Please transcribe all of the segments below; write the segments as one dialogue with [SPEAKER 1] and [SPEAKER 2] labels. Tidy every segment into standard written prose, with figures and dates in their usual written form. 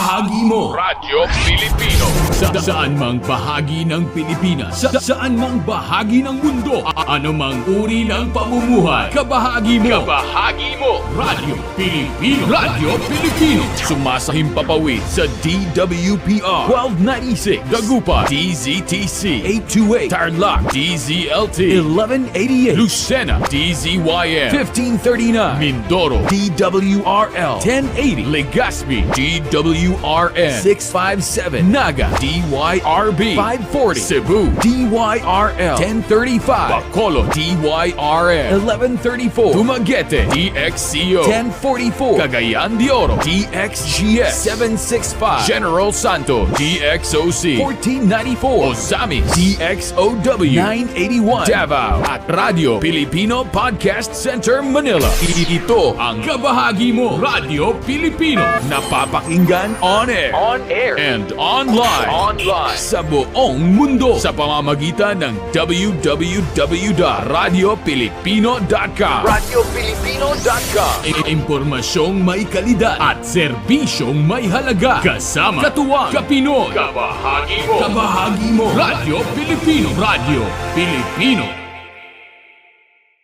[SPEAKER 1] Kabahagi mo.
[SPEAKER 2] Radyo Pilipino.
[SPEAKER 1] Saan mang bahagi ng Pilipinas, saan mang bahagi ng mundo, anumang uri ng pamumuhay, kabahagi mo.
[SPEAKER 2] Kabahagi mo.
[SPEAKER 1] Radyo Pilipino. Radyo Pilipino. Sumasahimpapawid sa DWPR 1296, Dagupan, DZTC 828, Tarlac, DZLT 1188, Lucena, DZYM 1539, Mindoro, DWRL 1080, Legazpi, DWRN 657, Naga, DYRB 540, Cebu, DYRL 1035, Bacolod, DYRN 1134, Dumaguete, DXCO 1044, Cagayan de Oro, DXGS 765, General Santos, DXOC 1494, Osamis, DXOW 981, Davao, at Radyo Pilipino Podcast Center, Manila. Ito ang kabahagi mo, Radyo Pilipino. Napapakinggan on air, and online sa buong mundo sa pamamagitan ng www.radiopilipino.com.
[SPEAKER 2] RadyoPilipino.com.
[SPEAKER 1] Impormasyong may kalidad at serbisyong may halaga. Kasama, katuwang, kapinoy.
[SPEAKER 2] Kabahagi mo.
[SPEAKER 1] Kabahagi mo. Radyo Pilipino. Radyo Pilipino.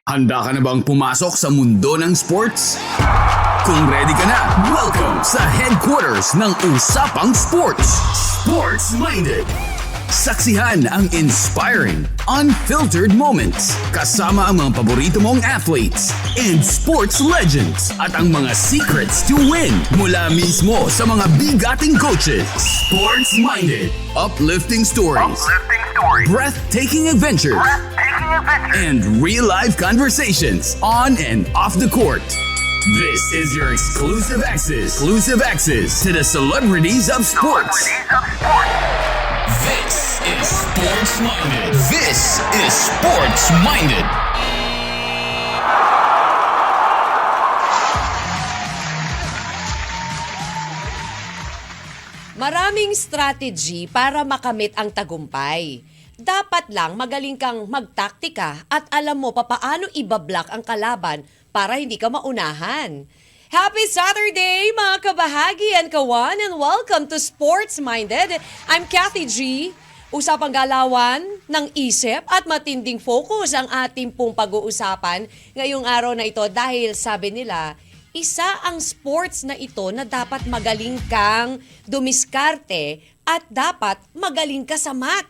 [SPEAKER 1] Handa ka na bang pumasok sa mundo ng sports? Kung ready ka na, welcome sa headquarters ng Usapang Sports. Sports Minded. Saksihan ang inspiring, unfiltered moments kasama ang mga paborito mong athletes and sports legends at ang mga secrets to win mula mismo sa mga bigating coaches. Sports Minded. Uplifting stories. Breathtaking adventures. And real-life conversations on and off the court. This is your exclusive access to the celebrities of sports. This is Sports Minded. This is Sports Minded.
[SPEAKER 3] Maraming strategy para makamit ang tagumpay. Dapat lang magaling kang magtaktika at alam mo papaano ibablock ang kalaban para hindi ka maunahan. Happy Saturday mga kabahagi and kawan, and welcome to Sports Minded. I'm Cathy G. Usapang galawan ng isip at matinding focus ang ating pong pag-uusapan ngayong araw na ito dahil sabi nila, isa ang sports na ito na dapat magaling kang dumiskarte at dapat magaling ka sa math.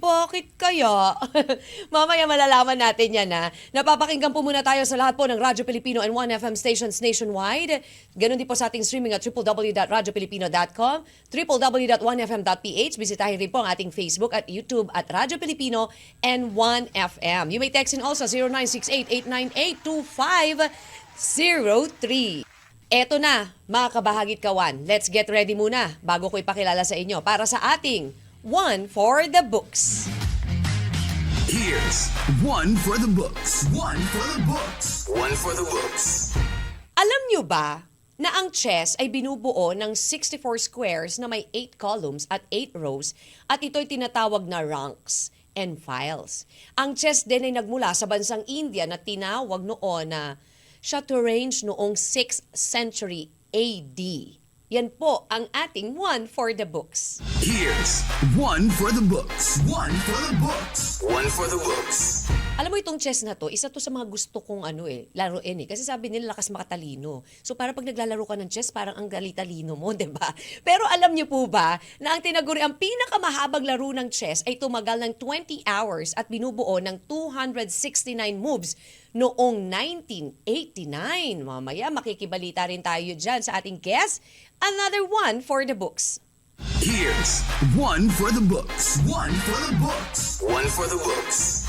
[SPEAKER 3] Bakit kaya? Mamaya malalaman natin yan ha. Napapakinggan po muna tayo sa lahat po ng Radyo Pilipino and 1FM stations nationwide. Ganon din po sa ating streaming at www.radiopilipino.com, www.1fm.ph. Bisitahin rin po ang ating Facebook at YouTube at Radyo Pilipino and 1FM. You may text in also 0968-898-2503. Eto na, mga kabahagit kawan. Let's get ready muna bago ko ipakilala sa inyo para sa ating One for the Books.
[SPEAKER 1] Here's One for the Books. One for the Books. One for the Books.
[SPEAKER 3] Alam nyo ba na ang chess ay binubuo ng 64 squares na may 8 columns at 8 rows at ito'y tinatawag na ranks and files. Ang chess din ay nagmula sa bansang India na tinawag noon na Shatranj noong 6th century AD. Yan po ang ating One for the Books.
[SPEAKER 1] Here's One for the Books. One for the Books. One for the Books.
[SPEAKER 3] Alam mo itong chess na to, isa to sa mga gusto kong laruin eh. Kasi sabi nila lakas makatalino. So para pag naglalaro ka ng chess, parang ang dali-talino mo, di ba? Pero alam niyo po ba na ang tinaguri, ang pinakamahabang laro ng chess ay tumagal ng 20 hours at binubuo ng 269 moves noong 1989. Mamaya makikibalita rin tayo dyan sa ating guest. Another One for the Books.
[SPEAKER 1] Here's One for the Books. One for the Books. One for the Books.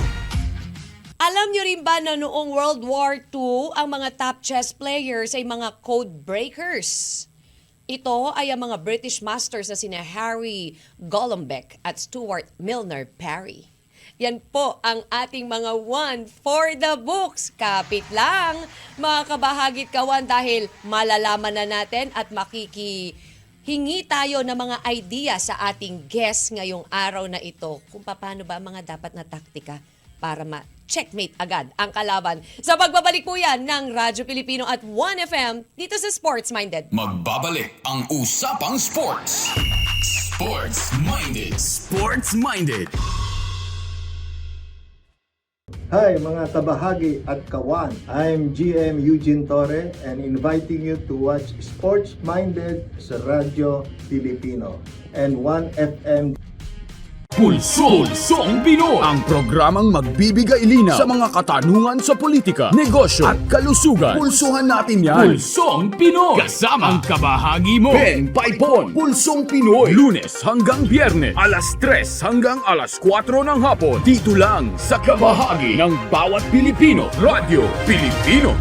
[SPEAKER 3] Alam niyo rin ba na noong World War II, ang mga top chess players ay mga code breakers? Ito ay ang mga British masters na sina Harry Golombek at Stuart Milner Parry. Yan po ang ating mga One for the Books. Kapit lang, mga kabahagit kawan, dahil malalaman na natin at makikihingi tayo ng mga idea sa ating guest ngayong araw na ito kung paano ba ang mga dapat na taktika para checkmate agad ang kalaban. Sa pagbabalik po yan ng Radyo Pilipino at 1FM dito sa Sports Minded.
[SPEAKER 1] Magbabalik ang Usapang Sports. Sports Minded. Sports Minded.
[SPEAKER 4] Hi mga tabahagi at kawan, I'm GM Eugene Torre and inviting you to watch Sports Minded sa Radyo Pilipino and 1FM.
[SPEAKER 1] Pulsong Pinoy, ang programang magbibigay linaw sa mga katanungan sa politika, negosyo at kalusugan. Pulsuhan natin yan. Pulsong Pinoy, kasama ang kabahagi mo. Ben Paipon, Pulsong Pinoy, Lunes hanggang Biyernes, alas 3 hanggang alas 4 ng hapon. Dito lang sa kabahagi ng bawat Pilipino, Radyo Pilipino.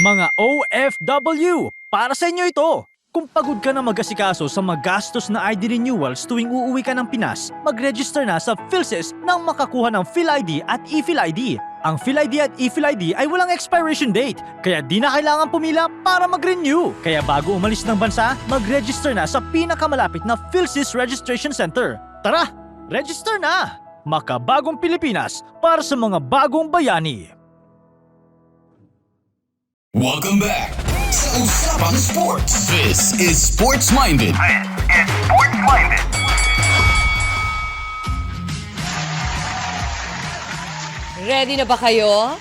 [SPEAKER 5] Mga OFW, para sa inyo ito! Kung pagod ka na mag-asikaso sa magastos na ID renewals tuwing uuwi ka ng Pinas, mag-register na sa PhilSys nang makakuha ng PhilID at ePhilID. Ang PhilID at ePhilID ay walang expiration date, kaya di na kailangan pumila para mag-renew. Kaya bago umalis ng bansa, mag-register na sa pinakamalapit na PhilSys Registration Center. Tara, register na! Makabagong Pilipinas para sa mga bagong bayani.
[SPEAKER 1] Welcome back sa Usapang Sports. This is Sports Minded.
[SPEAKER 3] Ready na ba kayo?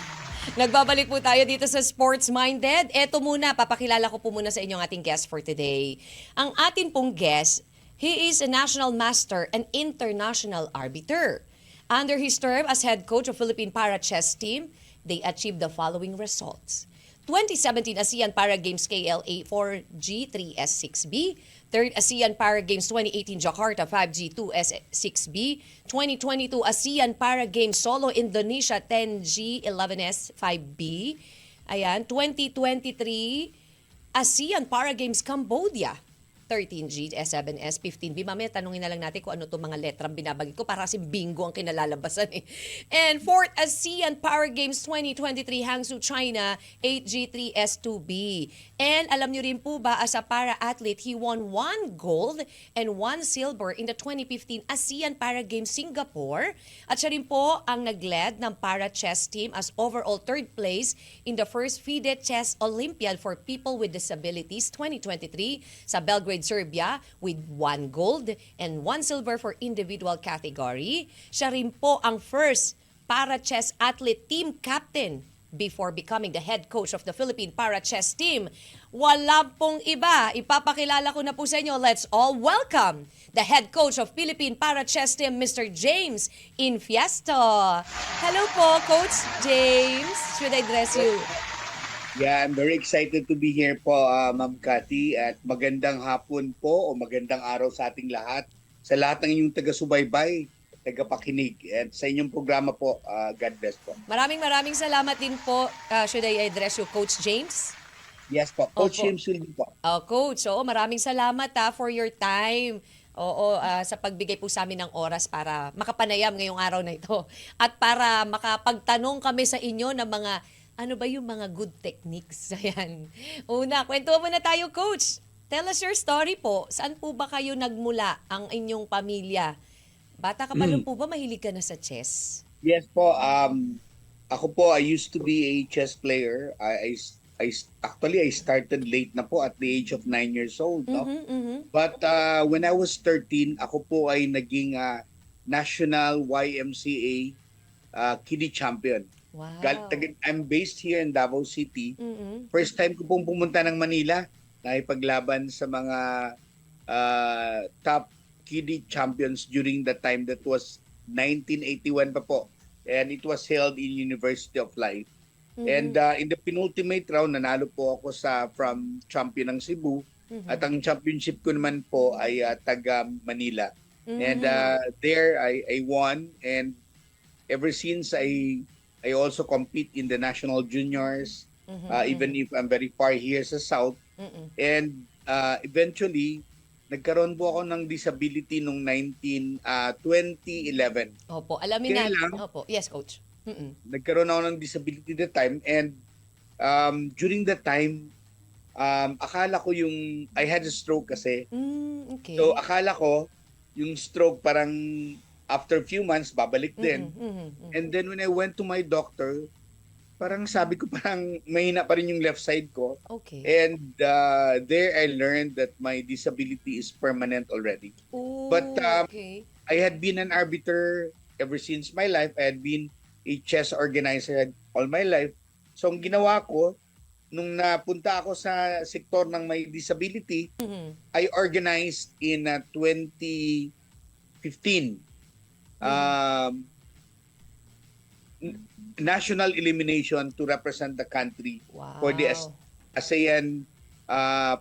[SPEAKER 3] Nagbabalik po tayo dito sa Sports Minded. Eto muna, papakilala ko po muna sa inyo ang ating guest for today. Ang atin pong guest, he is a national master and international arbiter. Under his term as head coach of Philippine Para Chess Team, they achieved the following results. 2017 ASEAN Para Games KLA 4G 3S6B, 3rd ASEAN Para Games 2018 Jakarta 5G 2S6B, 2022 ASEAN Para Games Solo Indonesia 10G 11S 5B, ayan, 2023 ASEAN Para Games Cambodia 13G, S7S, 15B. Mamaya tanungin na lang natin kung ano itong mga letrang binabagit ko para kasi bingo ang kinalalabasan eh. And 4th ASEAN Power Games 2023 Hangzhou, China, 8G3S2B. And alam niyo rin po ba, as a para-athlete, he won 1 gold and 1 silver in the 2015 ASEAN Para Games Singapore. At siya rin po ang nag-lead ng Para Chess Team as overall 3rd place in the first FIDE Chess Olympiad for People with Disabilities 2023 sa Belgrade, Serbia with 1 gold and 1 silver for individual category. Siya rin po ang first para chess athlete team captain before becoming the head coach of the Philippine Para Chess Team. Wala pong iba. Ipapakilala ko na po sa inyo. Let's all welcome the head coach of Philippine Para Chess Team, Mr. James Infiesto. Hello po, Coach James. Should I address you?
[SPEAKER 6] Yeah, I'm very excited to be here po, Ma'am Cathy, at magandang hapon po o magandang araw sa ating lahat. Sa lahat ng inyong taga-subaybay, taga-pakinig, at sa inyong programa po, God bless po.
[SPEAKER 3] Maraming salamat din po. Should I address you, Coach James?
[SPEAKER 6] Yes po, Coach
[SPEAKER 3] Opo.
[SPEAKER 6] James will be po.
[SPEAKER 3] Coach, maraming salamat for your time. Sa pagbigay po sa amin ng oras para makapanayam ngayong araw na ito. At para makapagtanong kami sa inyo ng mga ano ba yung mga good techniques? Ayan. Una, kwentuhan muna tayo, Coach. Tell us your story po. Saan po ba kayo nagmula ang inyong pamilya? Bata ka pa lang po ba? Mahilig ka na sa chess?
[SPEAKER 6] Yes po, ako po, I used to be a chess player. Actually, I started late na po at the age of 9 years old. No? But when I was 13, ako po ay naging national YMCA kiddie champion.
[SPEAKER 3] Wow.
[SPEAKER 6] I'm based here in Davao City. First time ko pong pumunta ng Manila, nakipaglaban sa mga top kiddie champions during the time. That was 1981 pa po. And it was held in University of Life. And in the penultimate round, nanalo po ako from champion ng Cebu. At ang championship ko naman po ay taga Manila. And there I won. And ever since I also compete in the national juniors, even if I'm very far here sa South. And eventually, nagkaroon po ako ng disability noong 2011.
[SPEAKER 3] Opo, alamin
[SPEAKER 6] Kaya
[SPEAKER 3] natin.
[SPEAKER 6] lang,
[SPEAKER 3] Opo, yes, Coach.
[SPEAKER 6] nagkaroon ako ng disability that time. And during that time, akala ko I had a stroke kasi.
[SPEAKER 3] Okay.
[SPEAKER 6] So akala ko, yung stroke parang after a few months, babalik din. And then when I went to my doctor, parang sabi ko parang mahina pa rin yung left side ko.
[SPEAKER 3] Okay.
[SPEAKER 6] And there I learned that my disability is permanent already.
[SPEAKER 3] Oh,
[SPEAKER 6] But
[SPEAKER 3] okay.
[SPEAKER 6] I had been an arbiter ever since my life. I had been a chess organizer all my life. So ang ginawa ko, nung napunta ako sa sektor ng may disability, I organized in 2015 national elimination to represent the country for the
[SPEAKER 3] Wow.
[SPEAKER 6] ASEAN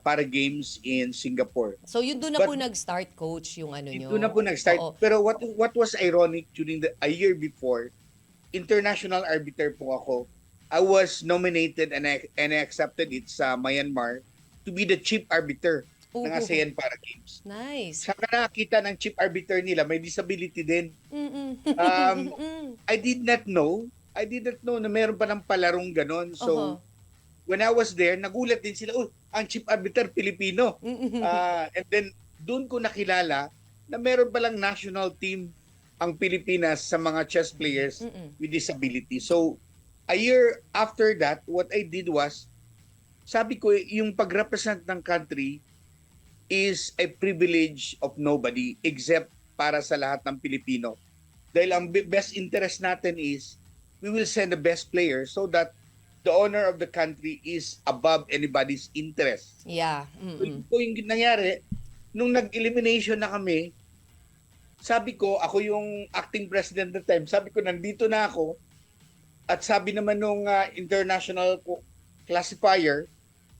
[SPEAKER 6] Para Games in Singapore.
[SPEAKER 3] So yun doon na po nag-start, coach, yung ano nyo.
[SPEAKER 6] Doon na po nag-start.
[SPEAKER 3] Oo.
[SPEAKER 6] Pero what was ironic during a year before, international arbiter po ako. I was nominated and I accepted it sa Myanmar to be the chief arbiter ng ASEAN Para Games.
[SPEAKER 3] Nice.
[SPEAKER 6] Saka nakakita ng chief arbiter nila, may disability din. I did not know na meron pa ng palarong ganon. So, when I was there, nagulat din sila, ang chief arbiter, Pilipino. And then, doon ko nakilala na meron palang national team ang Pilipinas sa mga chess players with disability. So, a year after that, what I did was, sabi ko, yung pag-represent ng country is a privilege of nobody except para sa lahat ng Pilipino. Dahil ang best interest natin is, we will send the best player so that the honor of the country is above anybody's interest.
[SPEAKER 3] Yeah.
[SPEAKER 6] So, yun po yung nangyari, nung nag-elimination na kami, sabi ko, ako yung acting president that time, sabi ko, nandito na ako, at sabi naman nung international classifier,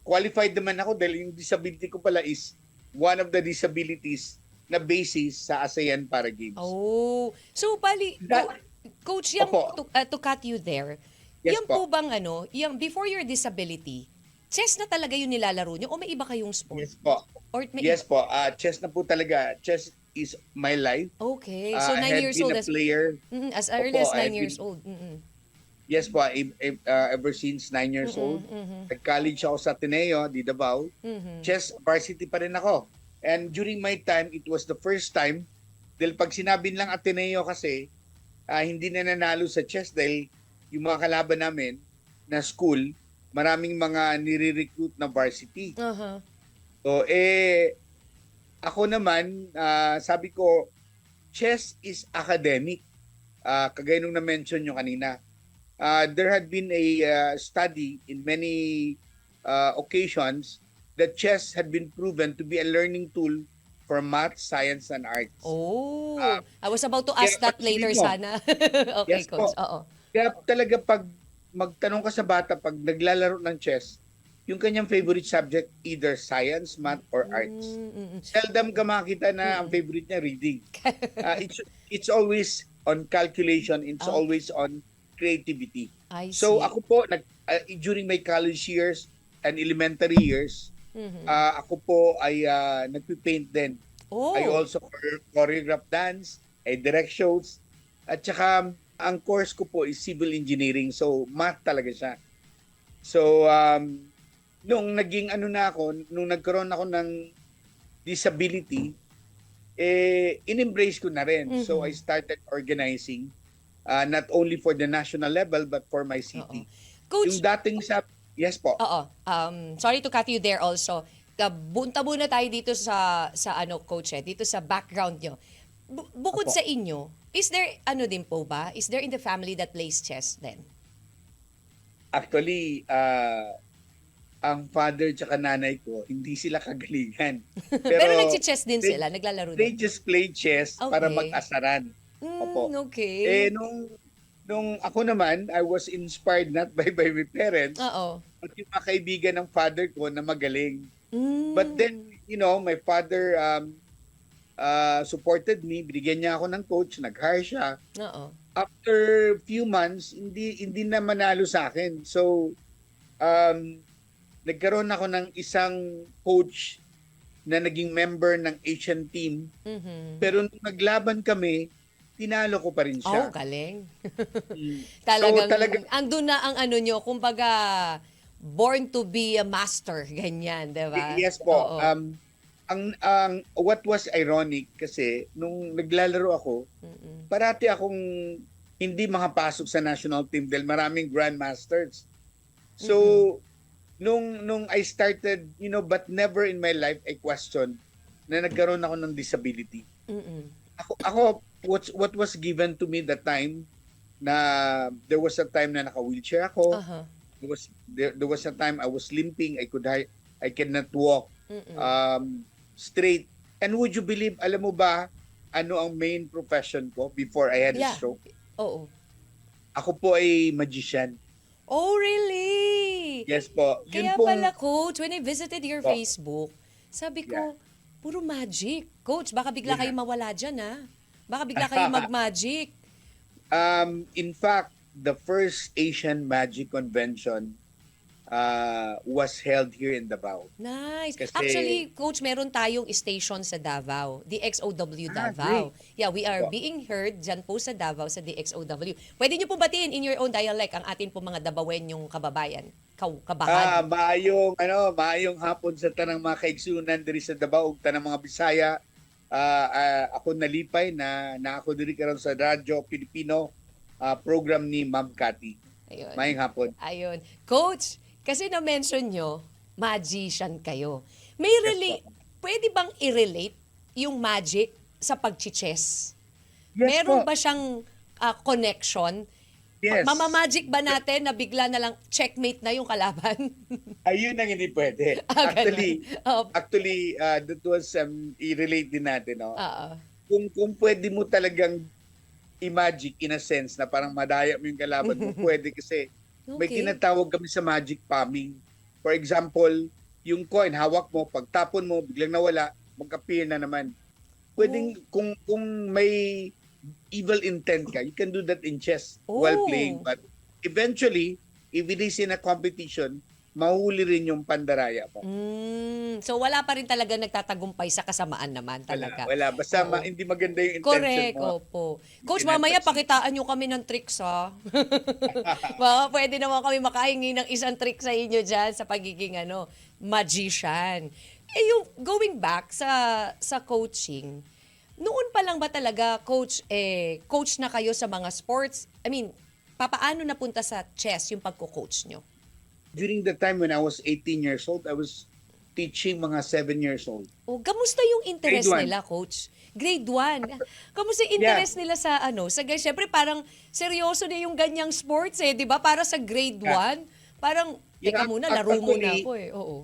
[SPEAKER 6] qualified naman ako dahil yung disability ko pala is one of the disabilities na basis sa ASEAN Para Games.
[SPEAKER 3] Oh. So, bali, coach, yung to cut you there,
[SPEAKER 6] Yes
[SPEAKER 3] yan po bang yung before your disability, chess na talaga yung nilalaro nyo o may iba kayong sport?
[SPEAKER 6] Yes po.
[SPEAKER 3] Or may
[SPEAKER 6] Yes po. Chess na po talaga. Chess is my life.
[SPEAKER 3] Okay. So, 9
[SPEAKER 6] I had
[SPEAKER 3] years
[SPEAKER 6] been
[SPEAKER 3] old.
[SPEAKER 6] a player.
[SPEAKER 3] As early as 9
[SPEAKER 6] I've
[SPEAKER 3] years
[SPEAKER 6] been-
[SPEAKER 3] old.
[SPEAKER 6] Yes po, ever since 9 years old. Nag-college ako sa Ateneo, di Davao. Chess varsity pa rin ako. And during my time, it was the first time, dahil pag sinabi lang Ateneo kasi, hindi na nanalo sa chess dahil yung mga kalaban namin na school, maraming mga nire-recruit na varsity. So, ako naman, sabi ko, chess is academic. Kagaya nung na-mention nyo kanina. There had been a study in many occasions that chess had been proven to be a learning tool for math, science, and arts.
[SPEAKER 3] Oh, I was about to ask that later sana. Okay,
[SPEAKER 6] Yes
[SPEAKER 3] coach.
[SPEAKER 6] po.
[SPEAKER 3] Oo.
[SPEAKER 6] Kaya talaga pag magtanong ka sa bata, pag naglalaro ng chess, yung kanyang favorite subject, either science, math, or arts. Seldom ka makita na ang favorite niya reading. It's always on calculation, it's always on creativity.
[SPEAKER 3] I see.
[SPEAKER 6] So ako po, during my college years and elementary years, ako po ay nagpipaint din.
[SPEAKER 3] Oh.
[SPEAKER 6] I also choreograph dance, I direct shows, at saka ang course ko po is civil engineering, so math talaga siya. So, nung naging nung nagkaroon ako ng disability, in-embrace ko na rin. So, I started organizing, not only for the national level, but for my city.
[SPEAKER 3] Coach,
[SPEAKER 6] Yung dating sa... Yes po.
[SPEAKER 3] oo. Sorry to cut you there also. Bunta muna tayo dito sa coach, dito sa background nyo. Bukod
[SPEAKER 6] Opo.
[SPEAKER 3] sa inyo, is there din po ba? Is there in the family that plays chess then?
[SPEAKER 6] Actually, ang father tsaka nanay ko, hindi sila kagalingan.
[SPEAKER 3] Pero nagsi-chess din sila, naglalaro
[SPEAKER 6] They
[SPEAKER 3] din.
[SPEAKER 6] just play chess para
[SPEAKER 3] Okay.
[SPEAKER 6] mag-asaran. Opo.
[SPEAKER 3] Okay.
[SPEAKER 6] Nung ako naman, I was inspired not by my parents,
[SPEAKER 3] Oo.
[SPEAKER 6] but yung mga kaibigan ng father ko na magaling. But then, my father supported me, binigyan niya ako ng coach, nag-hire siya.
[SPEAKER 3] Oo.
[SPEAKER 6] After few months, hindi na manalo sa akin. So, nagkaroon ako ng isang coach na naging member ng Asian team. Pero nung naglaban kami, tinalo ko pa rin
[SPEAKER 3] Oh,
[SPEAKER 6] siya.
[SPEAKER 3] galing.
[SPEAKER 6] So,
[SPEAKER 3] andun na ang nyo, kumbaga, born to be a master, ganyan, di ba?
[SPEAKER 6] Yes po.
[SPEAKER 3] Oo.
[SPEAKER 6] ang what was ironic kasi nung naglalaro ako, parati akong hindi makapasok sa national team dahil maraming grandmasters. So nung I started, but never in my life I questioned na nagkaroon ako ng disability. Ako what was given to me that time na there was a time na naka-wheelchair ako.
[SPEAKER 3] Aha.
[SPEAKER 6] There was a time I was limping, I cannot walk straight. And would you believe, alam mo ba ano ang main profession ko before I had a
[SPEAKER 3] Yeah.
[SPEAKER 6] stroke?
[SPEAKER 3] Oo.
[SPEAKER 6] Ako po ay magician.
[SPEAKER 3] Oh, really?
[SPEAKER 6] Yes po.
[SPEAKER 3] Kaya pala, Coach, when I visited your
[SPEAKER 6] Po.
[SPEAKER 3] Facebook, sabi ko,
[SPEAKER 6] Yeah.
[SPEAKER 3] puro magic. Coach, baka bigla
[SPEAKER 6] Yeah.
[SPEAKER 3] kayo mawala dyan, ha? Baka bigla kayo mag-magic.
[SPEAKER 6] In fact, the first Asian Magic Convention was held here in Davao.
[SPEAKER 3] Nice.
[SPEAKER 6] Kasi-
[SPEAKER 3] Actually, Coach, meron tayong station sa Davao, DXOW Davao. Yeah, we are
[SPEAKER 6] Po.
[SPEAKER 3] being heard dyan po sa Davao, sa DXOW. Pwede nyo po batiin in your own dialect ang atin po mga Davaoenyong kababayan, kabahan.
[SPEAKER 6] Maayong hapon sa tanang mga kaigsunan diri sa Davao ug tanang mga Bisaya. Ako nalipay na ako diri karon sa Radyo Pilipino program ni Ma'am Cathy.
[SPEAKER 3] Ayun.
[SPEAKER 6] Maayong hapon.
[SPEAKER 3] Ayun. Coach, kasi na-mention nyo, magician kayo. Pwede bang i-relate yung magic sa pag-chess? Meron ba siyang connection?
[SPEAKER 6] Yes.
[SPEAKER 3] Mamamagic ba natin na bigla na lang checkmate na yung kalaban?
[SPEAKER 6] Ayun ang hindi pwede.
[SPEAKER 3] Ganun.
[SPEAKER 6] Actually, that was i-relate din natin, no?
[SPEAKER 3] Oo.
[SPEAKER 6] Kung pwede mo talagang i-magic in a sense na parang madaya mo yung kalaban mo, pwede kasi may
[SPEAKER 3] Okay.
[SPEAKER 6] tinatawag kami sa magic palming. For example, yung coin, hawak mo, pagtapon mo, biglang nawala, mag-appear na naman. Pwedeng, kung may evil intent ka, you can do that in chess while playing. But eventually, if it is in a competition, mahuli rin yung pandaraya mo.
[SPEAKER 3] So wala pa rin talaga nagtatagumpay sa kasamaan naman talaga.
[SPEAKER 6] Wala. Basta
[SPEAKER 3] Oo.
[SPEAKER 6] hindi maganda yung intention
[SPEAKER 3] Correct,
[SPEAKER 6] mo.
[SPEAKER 3] opo. Coach,
[SPEAKER 6] Hindi
[SPEAKER 3] mamaya
[SPEAKER 6] na-
[SPEAKER 3] pakitaan nyo kami ng tricks, ha? Baka pwede naman kami makahingi ng isang trick sa inyo dyan sa pagiging magician. Yung going back sa coaching, noon pa lang ba talaga, Coach, coach na kayo sa mga sports? I mean, papaano napunta sa chess yung pagko-coach nyo?
[SPEAKER 6] During the time when I was 18 years old, I was teaching mga 7 years old.
[SPEAKER 3] O, kamusta yung interest
[SPEAKER 6] Grade one.
[SPEAKER 3] nila, Coach? Grade 1. Kamusta yung interest nila sa syempre parang seryoso na yung ganyang sports di ba? Para sa grade 1, parang, teka muna, laro muna ako Oo.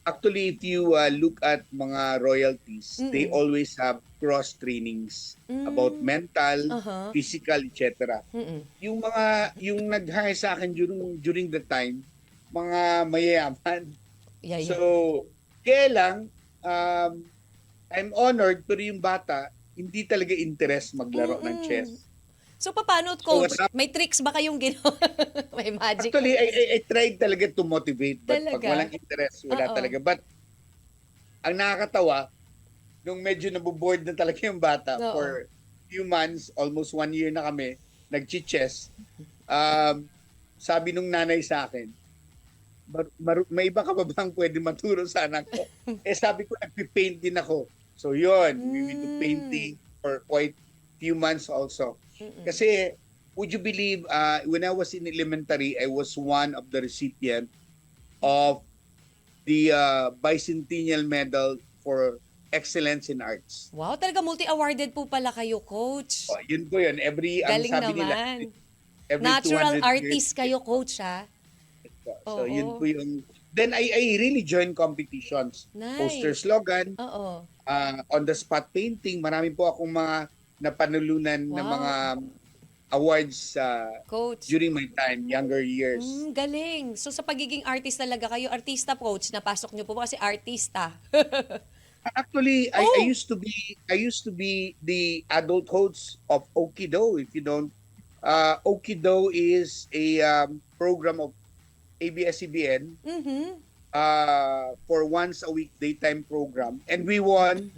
[SPEAKER 6] Actually, if you look at mga royalties, they always have cross trainings about mental, physical, etc. Yung nag-hire sa akin during the time, mga mayayaman.
[SPEAKER 3] Yeah.
[SPEAKER 6] So, kaya lang, I'm honored, pero yung bata, hindi talaga interest maglaro ng chess.
[SPEAKER 3] So, paano, Coach?
[SPEAKER 6] what's up?
[SPEAKER 3] May tricks ba kayong ginawa? May magic?
[SPEAKER 6] Actually, I tried talaga to motivate, but pag
[SPEAKER 3] Talaga?
[SPEAKER 6] walang interest, wala
[SPEAKER 3] Oo.
[SPEAKER 6] talaga. But, ang nakakatawa, nung medyo nabuboard na talaga yung bata
[SPEAKER 3] Oo.
[SPEAKER 6] for few months, almost 1 year na kami, nag-chess, sabi nung nanay sa akin, may iba ka ba bang pwede maturo sa anak ko? Sabi ko, nagpipaint din ako. So yun, we do painting for quite few months also. Kasi, would you believe, when I was in elementary, I was one of the recipient of the Bicentennial Medal for Excellence in Arts.
[SPEAKER 3] Wow, talaga multi-awarded po pala kayo, Coach.
[SPEAKER 6] Oh, yun po yun.
[SPEAKER 3] Galing
[SPEAKER 6] sabi nila,
[SPEAKER 3] naman.
[SPEAKER 6] every
[SPEAKER 3] Natural
[SPEAKER 6] 200
[SPEAKER 3] artist
[SPEAKER 6] years,
[SPEAKER 3] kayo, Coach, ha?
[SPEAKER 6] So
[SPEAKER 3] Oo.
[SPEAKER 6] yun po yung... Then I really joined competitions.
[SPEAKER 3] Nice.
[SPEAKER 6] Poster slogan,
[SPEAKER 3] Oo.
[SPEAKER 6] on-the-spot painting. Marami po akong mga napanulunan na
[SPEAKER 3] Wow.
[SPEAKER 6] mga awards
[SPEAKER 3] Coach.
[SPEAKER 6] during my time, younger years.
[SPEAKER 3] Galing. So sa pagiging artist talaga kayo, artista, Coach, napasok niyo po ba kasi artista?
[SPEAKER 6] Actually, I
[SPEAKER 3] Oh!
[SPEAKER 6] used to be the adult coach of Okido. If you don't, Okido is a program of ABS-CBN for once a week daytime program, and we won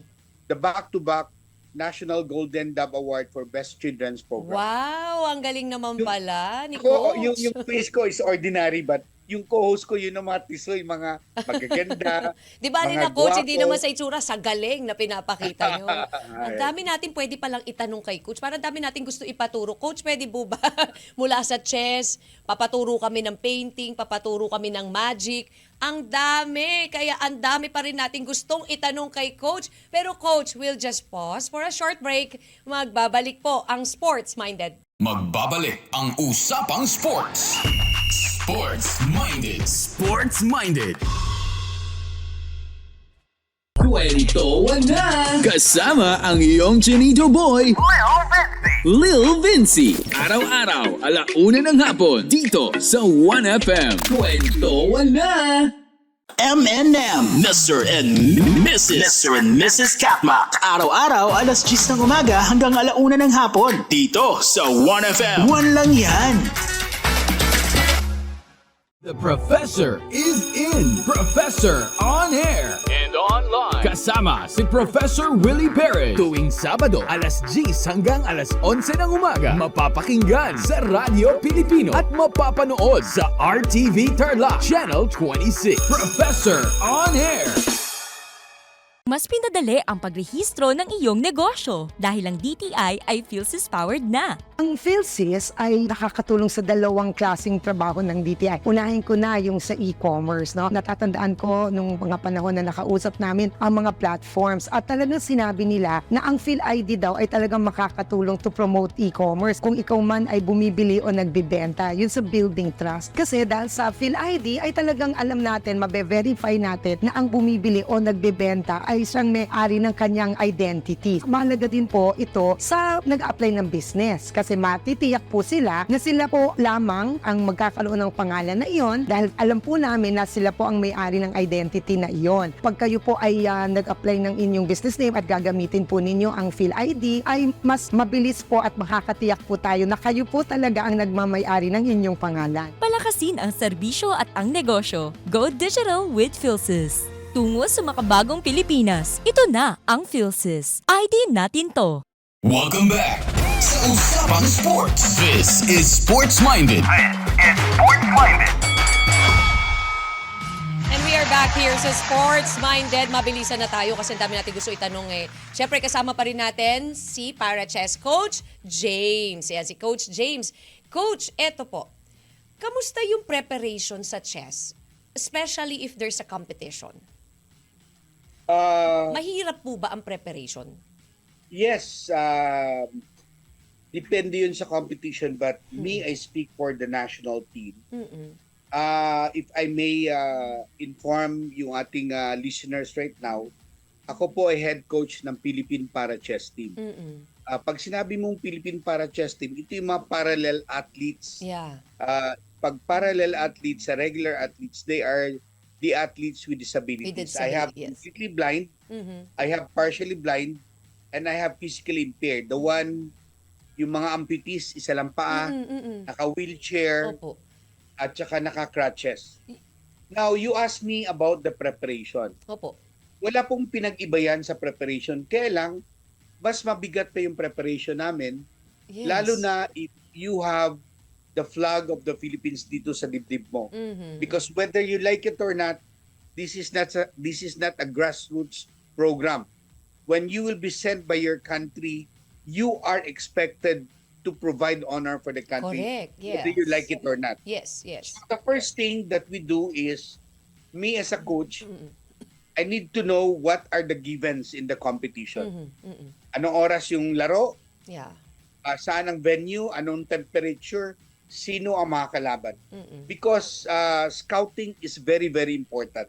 [SPEAKER 6] the back-to-back National Golden Dove Award for Best Children's Program.
[SPEAKER 3] Wow, ang galing naman pala ni
[SPEAKER 6] Ako,
[SPEAKER 3] Coach.
[SPEAKER 6] yung quiz ko is ordinary, but yung co-host ko, yun ang mga tisoy, mga magaganda,
[SPEAKER 3] Di ba
[SPEAKER 6] mga
[SPEAKER 3] na coach, hindi
[SPEAKER 6] gwapo.
[SPEAKER 3] naman sa itsura, sa galing na pinapakita nyo. Ang
[SPEAKER 6] Ay.
[SPEAKER 3] dami natin pwede palang itanong kay coach. Parang dami natin gusto ipaturo. Coach, pwede po ba mula sa chess, papaturo kami ng painting, papaturo kami ng magic. Ang dami. Kaya ang dami pa rin natin gustong itanong kay coach. Pero coach, we'll just pause for a short break. Magbabalik po ang Sports Minded.
[SPEAKER 1] Magbabalik ang Usapang Sports. Sports Minded. Sports Minded. Kwentuhan na! Kasama ang iyong chinito boy, Lil Vinci. Araw-araw, 1:00 ng hapon, dito sa 1FM. Kwentuhan na!
[SPEAKER 7] M&M, Mr. and Mrs. Catmac. Araw-araw, 10:00 ng umaga hanggang 1:00 ng hapon. Dito sa 1FM. One lang yan.
[SPEAKER 1] The Professor is in. Professor on air.
[SPEAKER 2] And online.
[SPEAKER 1] Kasama si Professor Willie Perez. Tuwing Sabado, 10:00 hanggang 11:00 ng umaga. Mapapakinggan sa Radyo Pilipino at mapapanood sa RTV Tarlac Channel 26. Professor on air.
[SPEAKER 8] Mas pinadali ang pagrehistro ng iyong negosyo dahil ang DTI ay PhilSys powered na.
[SPEAKER 9] Ang PhilSys ay nakakatulong sa dalawang klaseng trabaho ng DTI. Unahin ko na yung sa e-commerce. No? Natatandaan ko nung mga panahon na nakausap namin ang mga platforms at talagang sinabi nila na ang PhilID daw ay talagang makakatulong to promote e-commerce kung ikaw man ay bumibili o nagbibenta. Yun sa building trust. Kasi dahil sa PhilID ay talagang alam natin, mabe-verify natin na ang bumibili o nagbibenta ay siyang may-ari ng kanyang identity. Mahalaga din po ito sa nag-apply ng business kasi matitiyak po sila na sila po lamang ang magkakaroon ng pangalan na iyon dahil alam po namin na sila po ang may-ari ng identity na iyon. Pag kayo po ay nag-apply ng inyong business name at gagamitin po ninyo ang PhilID ay mas mabilis po at makakatiyak po tayo na kayo po talaga ang nagmamay-ari ng inyong pangalan.
[SPEAKER 8] Palakasin ang serbisyo at ang negosyo. Go digital with PhilSys. Tungo sa makabagong Pilipinas. Ito na ang PhilSys. ID natin to.
[SPEAKER 1] Welcome back sa Usapang Sports. This is Sports Minded.
[SPEAKER 3] And we are back here sa Sports Minded. Mabilisan na tayo kasi ang dami natin gusto itanong eh. Siyempre kasama pa rin natin si Para Chess Coach James. Yan si Coach James. Coach, eto po. Kamusta yung preparation sa chess? Especially if there's a competition. Mahirap po ba ang preparation?
[SPEAKER 6] Yes, depende yun sa competition, but me, I speak for the national team. If I may inform yung ating listeners right now, ako po ay head coach ng Philippine Para Chess Team. Pag sinabi mong Philippine Para Chess Team, ito yung mga parallel athletes.
[SPEAKER 3] Yeah.
[SPEAKER 6] Pag parallel athletes sa regular athletes, they are the athletes with disabilities. I have
[SPEAKER 3] yes.
[SPEAKER 6] completely blind, I have partially blind, and I have physically impaired. The one, yung mga amputees, isa lang paa, naka-wheelchair,
[SPEAKER 3] Opo.
[SPEAKER 6] at saka naka-crutches. Now, you asked me about the preparation.
[SPEAKER 3] Opo.
[SPEAKER 6] Wala pong pinag-iba yan sa preparation. Kaya lang, mas mabigat pa yung preparation namin,
[SPEAKER 3] Yes.
[SPEAKER 6] lalo na if you have the flag of the Philippines dito sa dibdib mo. Because whether you like it or not, this is not a grassroots program. When you will be sent by your country, you are expected to provide honor for the country.
[SPEAKER 3] Correct, yes.
[SPEAKER 6] Whether you like it or not.
[SPEAKER 3] Yes, yes.
[SPEAKER 6] The first thing that we do is, me as a coach, I need to know what are the givens in the competition. Anong oras yung laro?
[SPEAKER 3] Yeah.
[SPEAKER 6] Saan ang venue? Anong temperature? Sino ang mga kalaban? Because scouting is very, very important.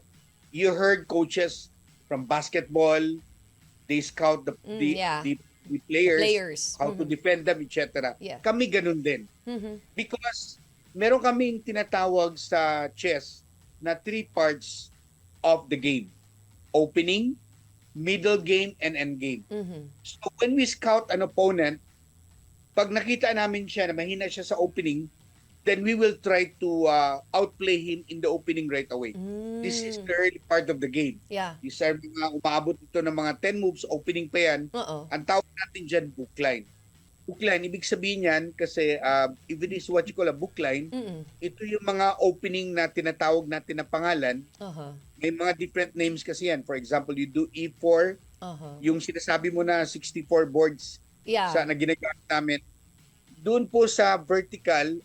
[SPEAKER 6] You heard coaches from basketball, they scout the players, how to defend them, etc.
[SPEAKER 3] Yeah.
[SPEAKER 6] Kami ganun din. Because meron kaming tinatawag sa chess na 3 parts of the game. Opening, middle game, and end game. So when we scout an opponent, pag nakita namin siya na mahina siya sa opening, then we will try to outplay him in the opening right away. This is the early part of the game.
[SPEAKER 3] Yeah.
[SPEAKER 6] These are mga umaabot ito ng mga 10 moves, opening pa yan.
[SPEAKER 3] Oo.
[SPEAKER 6] Ang tawag natin dyan, book line. Bookline, ibig sabihin yan kasi if it is what you call a bookline,
[SPEAKER 3] Mm-mm.
[SPEAKER 6] ito yung mga opening na tinatawag natin na pangalan.
[SPEAKER 3] Aha.
[SPEAKER 6] May mga different names kasi yan. For example, you do E4,
[SPEAKER 3] Aha.
[SPEAKER 6] yung sinasabi mo na 64 boards
[SPEAKER 3] Yeah.
[SPEAKER 6] na ginagamit namin. Doon po sa vertical,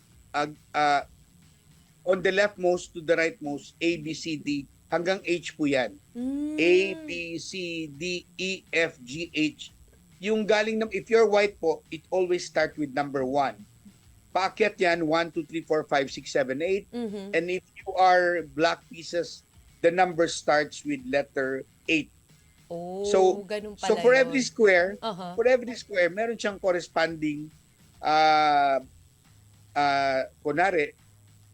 [SPEAKER 6] on the leftmost to the rightmost, A, B, C, D, hanggang H po yan. A, B, C, D, E, F, G, H. Yung galing ng, if you're white po, it always start with number 1. Paakyat yan, 1, 2, 3, 4, 5, 6, 7, 8.
[SPEAKER 3] Mhm.
[SPEAKER 6] And if you are black pieces, the number starts with letter 8.
[SPEAKER 3] Oh, ganun pala
[SPEAKER 6] So for
[SPEAKER 3] yun.
[SPEAKER 6] every square,
[SPEAKER 3] Aha.
[SPEAKER 6] meron siyang corresponding kunwari,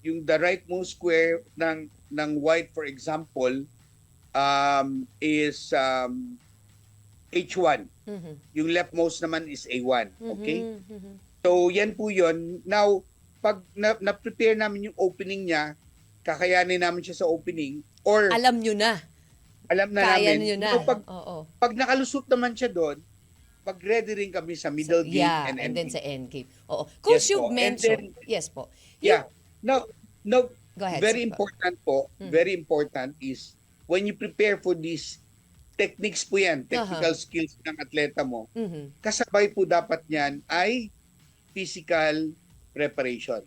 [SPEAKER 6] yung the rightmost square ng white, for example, is H1.
[SPEAKER 3] Mhm.
[SPEAKER 6] Yung leftmost naman is A1. Okay?
[SPEAKER 3] Mhm, mhm.
[SPEAKER 6] So, yan po yun. Now, pag na-prepare namin yung opening niya, kakayanin namin siya sa opening, or
[SPEAKER 3] Alam nyo na.
[SPEAKER 6] alam na
[SPEAKER 3] Kaya
[SPEAKER 6] namin.
[SPEAKER 3] nyo na.
[SPEAKER 6] So,
[SPEAKER 3] Oo.
[SPEAKER 6] pag nakalusot naman siya doon, pag-ready rin kami sa middle game
[SPEAKER 3] Yeah,
[SPEAKER 6] and end
[SPEAKER 3] then
[SPEAKER 6] game.
[SPEAKER 3] sa end game. Oo. Coach,
[SPEAKER 6] Yes
[SPEAKER 3] you've
[SPEAKER 6] po. And
[SPEAKER 3] mentioned.
[SPEAKER 6] then-
[SPEAKER 3] Yes po.
[SPEAKER 6] Yeah. No,
[SPEAKER 3] Go ahead.
[SPEAKER 6] very
[SPEAKER 3] sige po.
[SPEAKER 6] important po, very important is when you prepare for these techniques po yan, technical skills ng atleta mo,
[SPEAKER 3] Mhm.
[SPEAKER 6] kasabay po dapat yan ay physical preparation.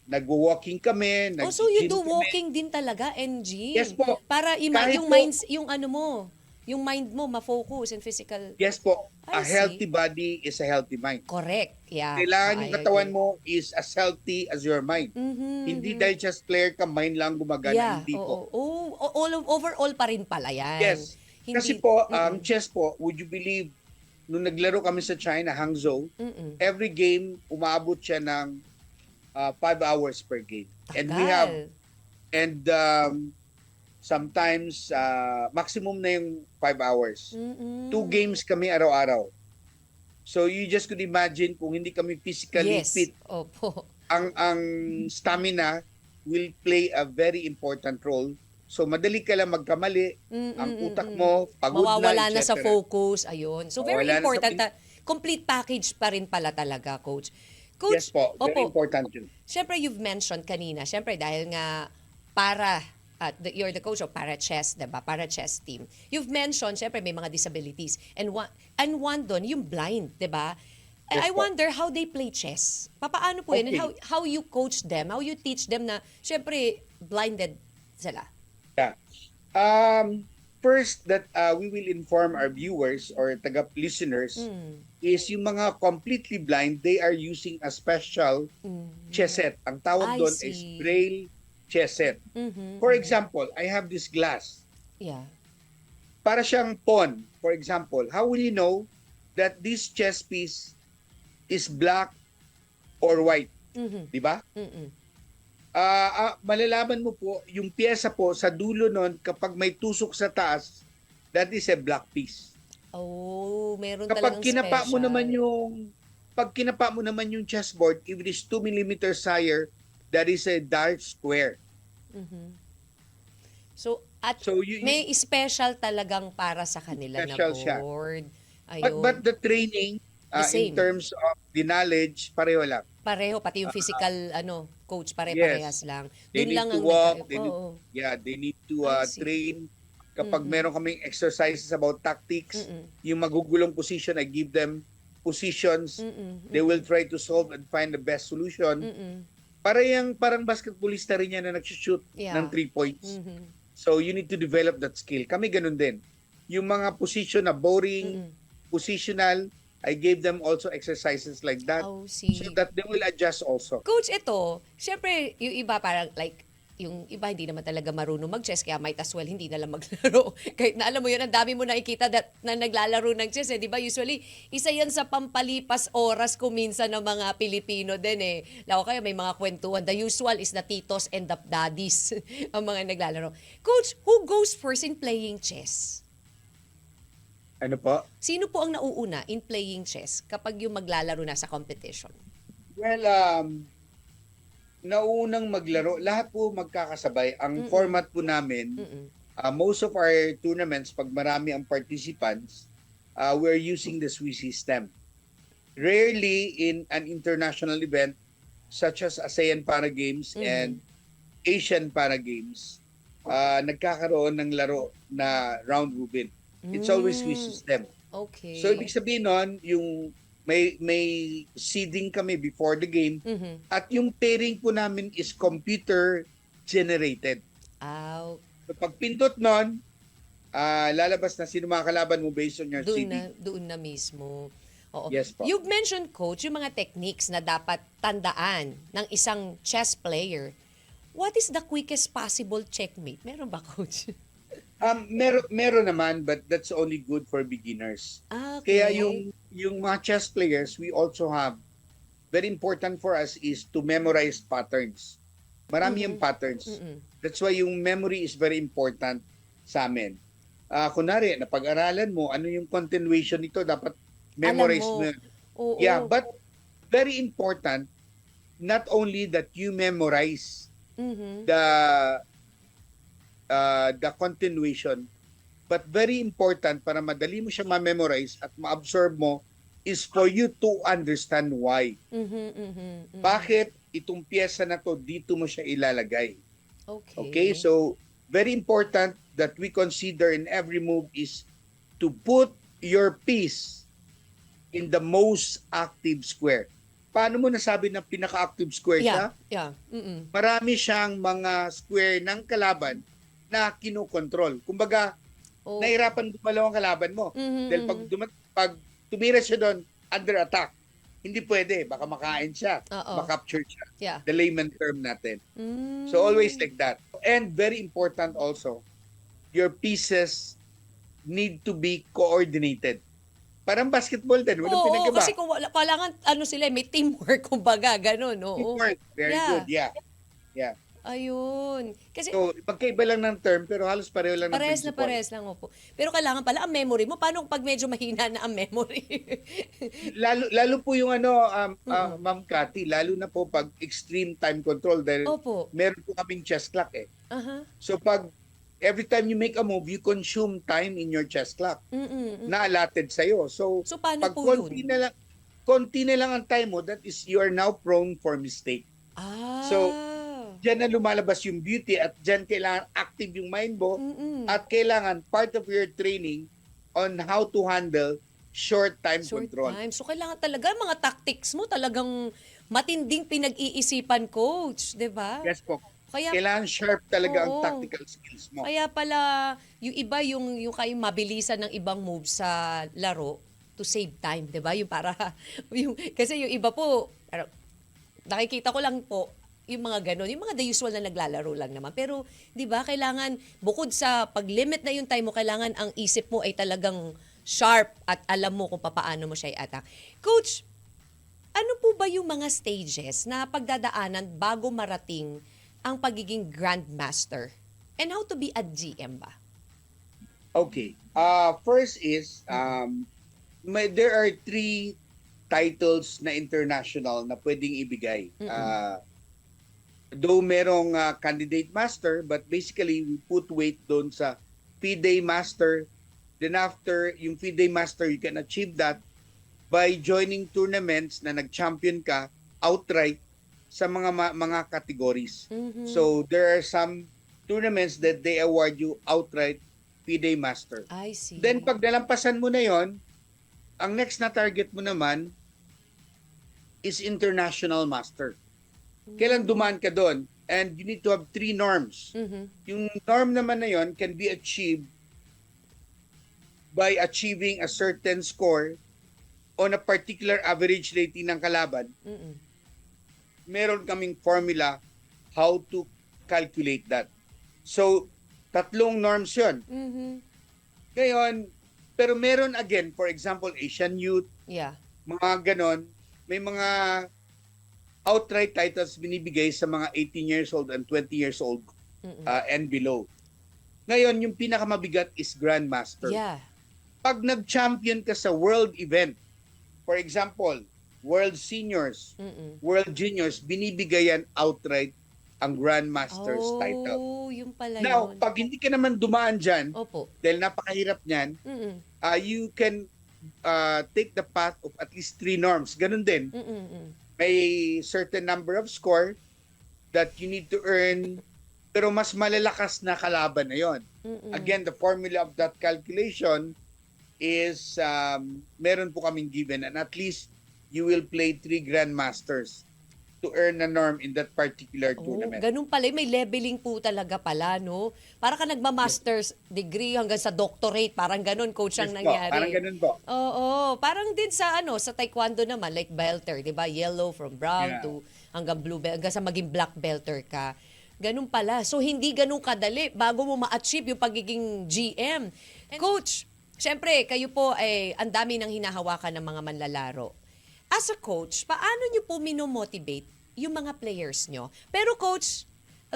[SPEAKER 6] Nagwo-walking kami,
[SPEAKER 3] Oh, so you
[SPEAKER 6] nag-gym
[SPEAKER 3] do
[SPEAKER 6] kami.
[SPEAKER 3] walking din talaga, NG?
[SPEAKER 6] Yes po.
[SPEAKER 3] Para
[SPEAKER 6] Kahit
[SPEAKER 3] yung
[SPEAKER 6] po-
[SPEAKER 3] minds, yung ano mo, yung mind mo ma-focus and physical.
[SPEAKER 6] Yes po,
[SPEAKER 3] I
[SPEAKER 6] a
[SPEAKER 3] see.
[SPEAKER 6] healthy body is a healthy mind.
[SPEAKER 3] Correct. Yeah.
[SPEAKER 6] Kailangan
[SPEAKER 3] I
[SPEAKER 6] yung katawan
[SPEAKER 3] agree.
[SPEAKER 6] mo is as healthy as your mind.
[SPEAKER 3] Mhm,
[SPEAKER 6] Hindi
[SPEAKER 3] mhm.
[SPEAKER 6] dahil just player ka, mind lang gumagana,
[SPEAKER 3] Yeah,
[SPEAKER 6] hindi po.
[SPEAKER 3] oo. Overall pa rin pala yan.
[SPEAKER 6] Yes.
[SPEAKER 3] Hindi,
[SPEAKER 6] Kasi po,
[SPEAKER 3] mm-mm.
[SPEAKER 6] chess po, would you believe, nung naglaro kami sa China, Hangzhou,
[SPEAKER 3] Mm-mm.
[SPEAKER 6] every game, umaabot siya ng 5 hours per game. And we
[SPEAKER 3] Tagal.
[SPEAKER 6] have, and sometimes, maximum na yung 5 hours.
[SPEAKER 3] Mm-mm.
[SPEAKER 6] 2 games kami araw-araw. So you just could imagine kung hindi kami physically
[SPEAKER 3] Yes.
[SPEAKER 6] fit,
[SPEAKER 3] Opo.
[SPEAKER 6] ang stamina will play a very important role. So madali ka lang magkamali, ang utak mo pagod
[SPEAKER 3] Mawawala na
[SPEAKER 6] na,
[SPEAKER 3] sa
[SPEAKER 6] etc.
[SPEAKER 3] focus. Ayun. So very
[SPEAKER 6] Mawawala na sa
[SPEAKER 3] important na complete package pa rin pala talaga, Coach. Coach,
[SPEAKER 6] Yes po, very
[SPEAKER 3] opo,
[SPEAKER 6] important yun.
[SPEAKER 3] Siyempre, you've mentioned kanina, siyempre dahil nga you're the coach of Para Chess, diba? Para Chess Team. You've mentioned, siyempre may mga disabilities. And one doon, yung blind, diba? I
[SPEAKER 6] Yes po.
[SPEAKER 3] wonder how they play chess. Paano po yun? And
[SPEAKER 6] Okay.
[SPEAKER 3] how you coach them, how you teach them na, siyempre, blinded sila.
[SPEAKER 6] Yeah. First that we will inform our viewers or taga-listeners is yung mga completely blind, they are using a special chess set. Ang tawag
[SPEAKER 3] I
[SPEAKER 6] doon is
[SPEAKER 3] see.
[SPEAKER 6] braille chess set.
[SPEAKER 3] Mhm.
[SPEAKER 6] For example, I have this glass.
[SPEAKER 3] Yeah.
[SPEAKER 6] Para siyang pawn. For example, how will you know that this chess piece is black or white?
[SPEAKER 3] Mhm.
[SPEAKER 6] Di ba?
[SPEAKER 3] Mm-mm.
[SPEAKER 6] Malalaman mo po, yung pyesa po sa dulo nun, kapag may tusok sa taas, that is a black piece.
[SPEAKER 3] Oh, meron
[SPEAKER 6] Kapag
[SPEAKER 3] talagang
[SPEAKER 6] kinapa mo
[SPEAKER 3] special.
[SPEAKER 6] naman yung chessboard, if it is 2 millimeters higher, that is a dark square.
[SPEAKER 3] So,
[SPEAKER 6] So, you-
[SPEAKER 3] may special talagang para sa kanila na
[SPEAKER 6] Special siya.
[SPEAKER 3] board. Ayun.
[SPEAKER 6] But the training,
[SPEAKER 3] The same.
[SPEAKER 6] in terms of the knowledge, pareho lang.
[SPEAKER 3] Pareho, pati yung physical, coach,
[SPEAKER 6] Yes.
[SPEAKER 3] pare-parehas lang.
[SPEAKER 6] They
[SPEAKER 3] Doon
[SPEAKER 6] need
[SPEAKER 3] lang
[SPEAKER 6] to
[SPEAKER 3] ang
[SPEAKER 6] walk,
[SPEAKER 3] nagka-
[SPEAKER 6] they need-
[SPEAKER 3] Oo.
[SPEAKER 6] They need to
[SPEAKER 3] I see.
[SPEAKER 6] train. Kapag meron kaming exercises about tactics, yung magugulong position, I give them positions. They will try to solve and find the best solution. Parang basketballista rin yan na nag-shoot
[SPEAKER 3] Yeah.
[SPEAKER 6] ng 3 points. So you need to develop that skill. Kami ganun din. Yung mga position na boring, positional, I gave them also exercises like that
[SPEAKER 3] Oh, see.
[SPEAKER 6] so that they will adjust also.
[SPEAKER 3] Coach, ito, syempre, yung iba parang like, yung iba hindi naman talaga marunong mag-chess, kaya might as well hindi na lang maglaro. Kahit na alam mo yun, ang dami mo nakikita na naglalaro ng chess, di ba? Usually, isa yan sa pampalipas oras kuminsan ng mga Pilipino din eh. Lalo kayo, may mga kwentuhan. The usual is the titos and the daddies ang mga naglalaro. Coach, who goes first in playing chess?
[SPEAKER 6] Ano po?
[SPEAKER 3] Sino po ang nauuna in playing chess kapag yung maglalaro na sa competition?
[SPEAKER 6] Well, naunang maglaro, lahat po magkakasabay. Ang format po namin, most of our tournaments, pag marami ang participants, we're using the Swiss system. rarely in an international event such as ASEAN Para Games and Asian Para Games, nagkakaroon ng laro na round robin. It's always we system.
[SPEAKER 3] Okay.
[SPEAKER 6] So ibig sabihin nun, yung may seeding kami before the game at yung pairing po namin is computer generated.
[SPEAKER 3] Out.
[SPEAKER 6] So pag pindot nun, lalabas na sino mga kalaban mo based on your seeding.
[SPEAKER 3] Doon na mismo. Oo.
[SPEAKER 6] Yes po.
[SPEAKER 3] You've mentioned, Coach, yung mga techniques na dapat tandaan ng isang chess player. What is the quickest possible checkmate? Meron ba, Coach?
[SPEAKER 6] Meron naman, but that's only good for beginners.
[SPEAKER 3] Okay.
[SPEAKER 6] Kaya yung mga chess players, we also have, very important for us is to memorize patterns. Marami yung patterns. That's why yung memory is very important sa amin. Kunwari, napag-aralan mo, ano yung continuation nito, dapat memorize mo.
[SPEAKER 3] Oo.
[SPEAKER 6] Yeah, but very important, not only that you memorize the continuation, but very important para madali mo siya ma-memorize at ma-absorb mo is for you to understand why. Bakit itong pyesa na to dito mo siya ilalagay? Okay, so very important that we consider in every move is to put your piece in the most active square. Paano mo nasabi na pinaka-active square siya?
[SPEAKER 3] Yeah.
[SPEAKER 6] Marami siyang mga square ng kalaban na kinokontrol. Kumbaga, nahirapan gumalaw ang kalaban mo. Dahil pag tumira siya doon, under attack, hindi pwede. Baka makain siya. Makapture siya.
[SPEAKER 3] Yeah.
[SPEAKER 6] The layman term natin. So always like that. And very important also, your pieces need to be coordinated. Parang basketball din. Walang pinagkaba.
[SPEAKER 3] Kasi kung kailangan, sila, may teamwork, kumbaga, ganun.
[SPEAKER 6] Teamwork. Very good. Yeah.
[SPEAKER 3] Ayun. Kasi,
[SPEAKER 6] So, magkaiba lang ng term, pero halos pareho lang ng principle.
[SPEAKER 3] pares lang, opo. Pero kailangan pala ang memory mo. Paano pag medyo mahina na ang memory?
[SPEAKER 6] lalo po yung Ma'am Cathy, lalo na po pag extreme time control dahil
[SPEAKER 3] Opo.
[SPEAKER 6] meron po kaming chess clock eh. So pag every time you make a move, you consume time in your chess clock na allotted sa'yo. So
[SPEAKER 3] paano
[SPEAKER 6] pag
[SPEAKER 3] po
[SPEAKER 6] konti
[SPEAKER 3] yun?
[SPEAKER 6] konti na lang ang time mo, that is you are now prone for mistake. So, diyan na lumalabas yung beauty at diyan kailangan active yung mind mo at kailangan part of your training on how to handle short time control.
[SPEAKER 3] So, kailangan talaga, mga tactics mo talagang matinding pinag-iisipan, Coach. Diba?
[SPEAKER 6] Yes po.
[SPEAKER 3] Kaya,
[SPEAKER 6] Kailangan sharp talaga ang
[SPEAKER 3] Oo.
[SPEAKER 6] tactical skills mo.
[SPEAKER 3] Kaya pala, yung iba, yung kayong mabilisan ng ibang moves sa laro to save time, 'di ba? Yung para kasi yung iba po, nakikita ko lang po yung mga ganun, yung mga the usual na naglalaro lang naman. Pero 'di ba, kailangan bukod sa pag-limit na yung time mo, kailangan ang isip mo ay talagang sharp at alam mo kung paano mo siya i-attack. Coach, ano po ba yung mga stages na pagdadaanan bago marating ang pagiging grandmaster? And how to be a GM ba?
[SPEAKER 6] Okay. First is there are 3 titles na international na pwedeng ibigay. Though merong candidate master, but basically we put weight doon sa FIDE master. Then after yung FIDE master, you can achieve that by joining tournaments na nag-champion ka outright sa mga categories. So there are some tournaments that they award you outright FIDE master.
[SPEAKER 3] I see.
[SPEAKER 6] Then pag nalampasan mo na yon, ang next na target mo naman is international master. Kailan dumaan ka doon? And you need to have 3 norms. Yung norm naman na yon can be achieved by achieving a certain score on a particular average rating ng kalaban. Meron kaming formula how to calculate that. So, 3 norms yun. Ngayon, pero meron again, for example, Asian Youth, mga ganon, may mga outright titles binibigay sa mga 18 years old and 20 years old and below. Ngayon, yung pinakamabigat is Grandmaster. Pag nag-champion ka sa world event, for example, World Seniors, World Juniors, binibigay yan outright ang Grandmaster's title.
[SPEAKER 3] Yung pala
[SPEAKER 6] Now,
[SPEAKER 3] yun.
[SPEAKER 6] pag hindi ka naman dumaan dyan,
[SPEAKER 3] Opo.
[SPEAKER 6] dahil napakahirap niyan, you can take the path of at least 3 norms. Ganun din. May certain number of score that you need to earn, pero mas malalakas na kalaban na yon. Again, the formula of that calculation is meron po kaming given, and at least you will play 3 grandmasters to earn a norm in that particular tournament.
[SPEAKER 3] Ganun pala, may leveling po talaga pala, no? Para ka nagma-master's degree hanggang sa doctorate, parang ganun, coach, ang
[SPEAKER 6] Yes po,
[SPEAKER 3] nangyari.
[SPEAKER 6] parang ganun po.
[SPEAKER 3] Oo, parang din sa sa taekwondo naman, like belter, 'di ba? Yellow from brown
[SPEAKER 6] Yeah.
[SPEAKER 3] to hanggang blue belt, hanggang sa maging black belter ka. Ganun pala. So hindi ganun kadali bago mo ma-achieve yung pagiging GM. Coach, syempre kayo po ay ang dami nang hinahawakan ng mga manlalaro. As a coach, paano nyo po minomotivate yung mga players nyo? Pero coach,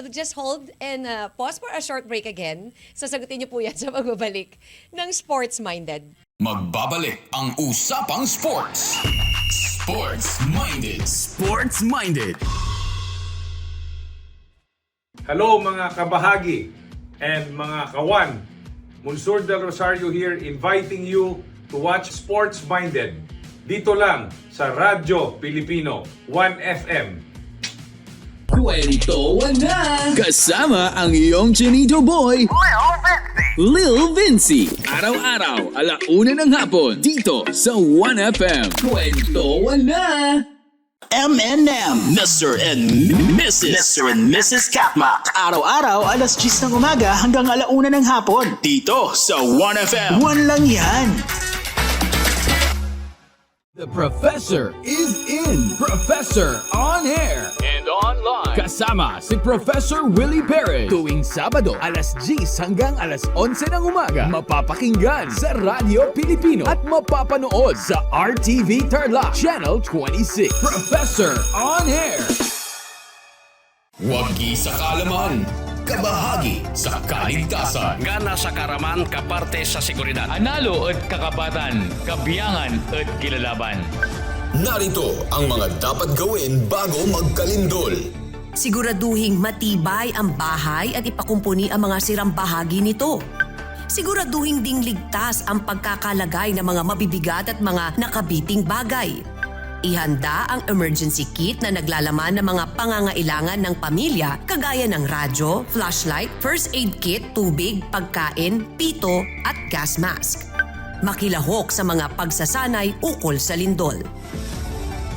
[SPEAKER 3] just hold and pause for a short break again. Sasagutin nyo po yan sa pagbabalik ng Sports Minded.
[SPEAKER 1] Magbabalik ang Usapang Sports. Sports Minded. Sports Minded.
[SPEAKER 10] Hello mga kabahagi and mga kawan. Monsur del Rosario here inviting you to watch Sports Minded. Dito lang sa Radyo Pilipino 1FM.
[SPEAKER 1] Kwentuhan na! Kasama ang iyong chinito boy, Lil Vinci. Araw-araw, 1:00 ng hapon, dito sa 1FM. Kwentuhan na!
[SPEAKER 7] M&M, Mr. and Mrs. Katmak. Araw-araw, 10:00 ng umaga hanggang 1:00 ng hapon. Dito sa 1FM. One lang yan.
[SPEAKER 1] The Professor is in. Professor on air.
[SPEAKER 2] And online.
[SPEAKER 1] Kasama si Professor Willie Perez. Tuwing Sabado, 10:00 hanggang 11:00 ng umaga. Mapapakinggan sa Radyo Pilipino at mapapanood sa RTV Tarlac Channel 26. Professor on air. Wagi sa kalaman. Kabahagi sa kaligtasan.
[SPEAKER 2] Gana sa karaman kaparte sa seguridad. Analo at kakapatan, kabiyangan at kilalaban.
[SPEAKER 1] Narito ang mga dapat gawin bago magkalindol.
[SPEAKER 11] Siguraduhing matibay ang bahay at ipakumpuni ang mga sirang bahagi nito. Siguraduhin ding ligtas ang pagkakalagay ng mga mabibigat at mga nakabiting bagay. Ihanda ang emergency kit na naglalaman ng mga pangangailangan ng pamilya kagaya ng radyo, flashlight, first aid kit, tubig, pagkain, pito at gas mask. Makilahok sa mga pagsasanay ukol sa lindol.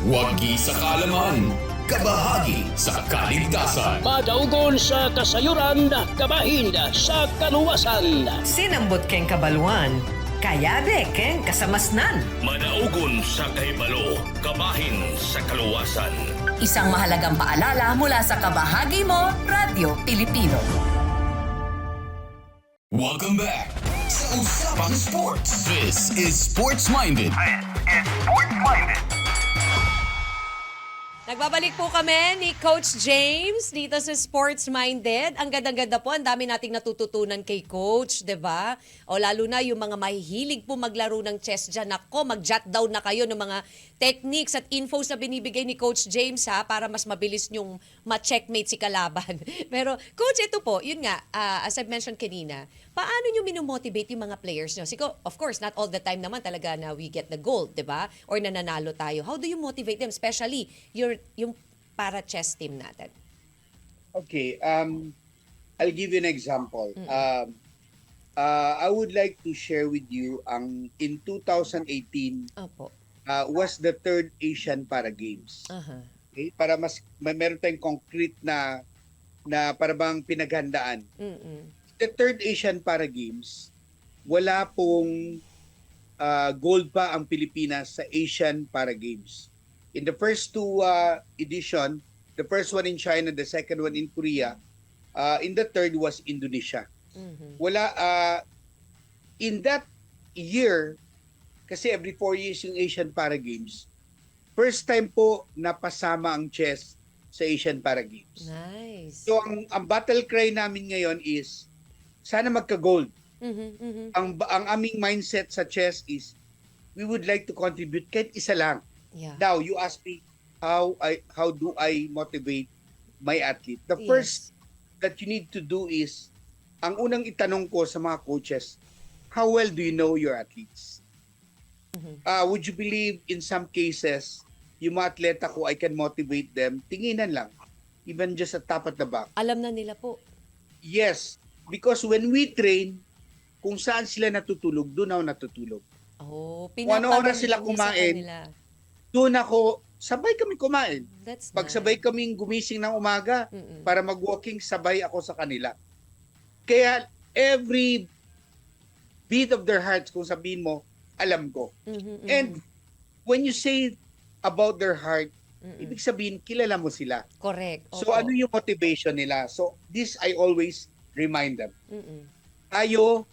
[SPEAKER 1] Wagi sa kalaman. Kabahagi sa kaligtasan.
[SPEAKER 12] Madaugon sa kasayuran, kabahin sa kaluwasan.
[SPEAKER 11] Sinambot keng kabaluan, kayabe keng kasamasnan.
[SPEAKER 2] Madaugon sa kahibalo, kabahin sa kaluwasan.
[SPEAKER 11] Isang mahalagang paalala mula sa kabahagi mo, Radyo Pilipino.
[SPEAKER 1] Welcome back sa Usapang Sports. This is Sports Minded.
[SPEAKER 3] Nagbabalik po kami ni Coach James dito sa Sports Minded. Ang ganda-ganda po, ang dami nating natututunan kay Coach, 'di ba? O lalo na yung mga mahihilig po maglaro ng chess dyan. Ako, mag-jot down na kayo ng mga techniques at infos na binibigay ni Coach James ha, para mas mabilis nyong ma-checkmate si kalaban. Pero Coach, ito po, yun nga, as I've mentioned kanina, paano nyo minomotivate yung mga players nyo? Of course, not all the time naman talaga na we get the gold, 'di ba? Or nananalo tayo. How do you motivate them? Especially yung para chess team natin.
[SPEAKER 6] Okay, I'll give you an example. I would like to share with you in 2018
[SPEAKER 3] Opo.
[SPEAKER 6] Was the third Asian Para Games. Okay, para meron tayong concrete na para bang pinaghandaan. The third Asian Para Games, wala pong gold pa ang Pilipinas sa Asian Para Games. In the first two edition, the first one in China, the second one in Korea, in the third was Indonesia. Wala, in that year, kasi every 4 years yung Asian Para Games, first time po napasama ang chess sa Asian Para Games.
[SPEAKER 3] Nice.
[SPEAKER 6] So ang battle cry namin ngayon is, sana magka-gold. Ang aming mindset sa chess is, we would like to contribute kahit isa lang.
[SPEAKER 3] Yeah.
[SPEAKER 6] Now, you ask me, how do I motivate my athlete? The first that you need to do is, ang unang itanong ko sa mga coaches, how well do you know your athletes? Would you believe in some cases, yung mga atleta ko, I can motivate them, tinginan lang. Even just at top at the back.
[SPEAKER 3] Alam na nila po.
[SPEAKER 6] Yes, because when we train, kung saan sila natutulog, doon ako natutulog.
[SPEAKER 3] Oh,
[SPEAKER 6] Kung ano oras sila
[SPEAKER 3] pinapaganda niyo sa
[SPEAKER 6] kumain,
[SPEAKER 3] kanila.
[SPEAKER 6] doon ako, sabay kami kumain.
[SPEAKER 3] That's
[SPEAKER 6] Pag sabay kaming gumising ng umaga, para mag-walking, sabay ako sa kanila. Kaya every beat of their hearts, kung sabihin mo, alam ko. And when you say about their heart, ibig sabihin, kilala mo sila.
[SPEAKER 3] Correct.
[SPEAKER 6] So
[SPEAKER 3] Opo.
[SPEAKER 6] ano yung motivation nila? So this I always remind them.
[SPEAKER 3] Mm-mm.
[SPEAKER 6] Tayo,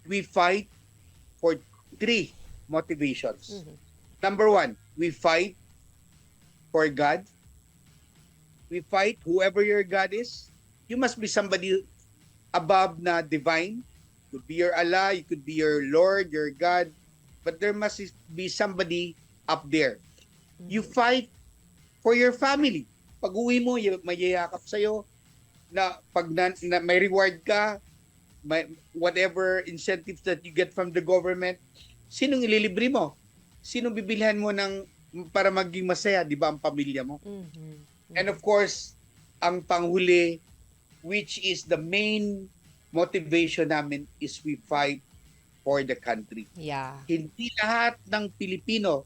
[SPEAKER 6] we fight for 3 motivations. Number 1, we fight for God. We fight whoever your God is. You must be somebody above na divine. You could be your Allah, you could be your Lord, your God, but there must be somebody up there. You fight for your family. Pag uwi mo, may yayakap sa'yo, na pag na may reward ka, may, whatever incentives that you get from the government, sinong ililibre mo? Sinong bibilhan mo ng para maging masaya, di ba, ang pamilya mo? And of course, ang panghuli, which is the main motivation namin, is we fight for the country.
[SPEAKER 3] Yeah.
[SPEAKER 6] Hindi lahat ng Pilipino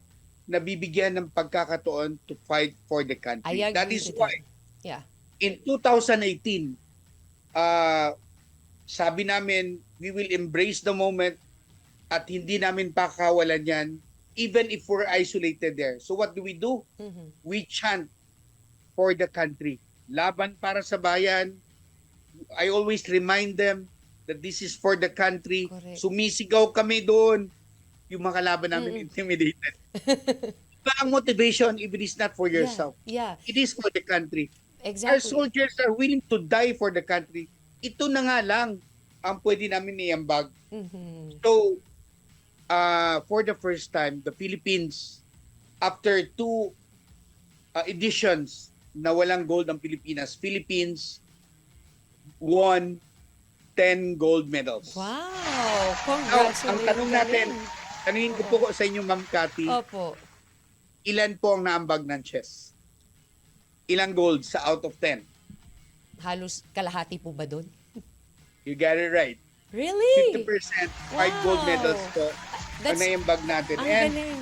[SPEAKER 6] nabibigyan ng pagkakataon to fight for the country.
[SPEAKER 3] I agree
[SPEAKER 6] That is
[SPEAKER 3] with
[SPEAKER 6] why
[SPEAKER 3] Yeah.
[SPEAKER 6] in 2018, sabi namin, we will embrace the moment at hindi namin pakawalan yan even if we're isolated there. So what do? We chant for the country. Laban para sa bayan. I always remind them that this is for the country.
[SPEAKER 3] Correct.
[SPEAKER 6] Sumisigaw kami doon. Yung mga kalaban namin intimidated. Diba ang motivation if it is not for yourself?
[SPEAKER 3] Yeah.
[SPEAKER 6] It is for the country.
[SPEAKER 3] Exactly.
[SPEAKER 6] Our soldiers are willing to die for the country. Ito na nga lang ang pwede namin iambag. So, for the first time, the Philippines, after 2 editions na walang gold ang Pilipinas, Philippines won 10 gold medals.
[SPEAKER 3] Wow.
[SPEAKER 6] Now,
[SPEAKER 3] Congratulations.
[SPEAKER 6] ang tanong natin, tanungin ko po sa inyo, Ma'am Cathy,
[SPEAKER 3] Opo.
[SPEAKER 6] ilan po ang naambag ng chess? Ilang gold sa out of 10?
[SPEAKER 3] Halos kalahati po ba doon?
[SPEAKER 6] You got it right.
[SPEAKER 3] Really?
[SPEAKER 6] 50%, 5
[SPEAKER 3] Wow.
[SPEAKER 6] gold medals po ang
[SPEAKER 3] That's
[SPEAKER 6] naiambag natin.
[SPEAKER 3] ang
[SPEAKER 6] And
[SPEAKER 3] galing.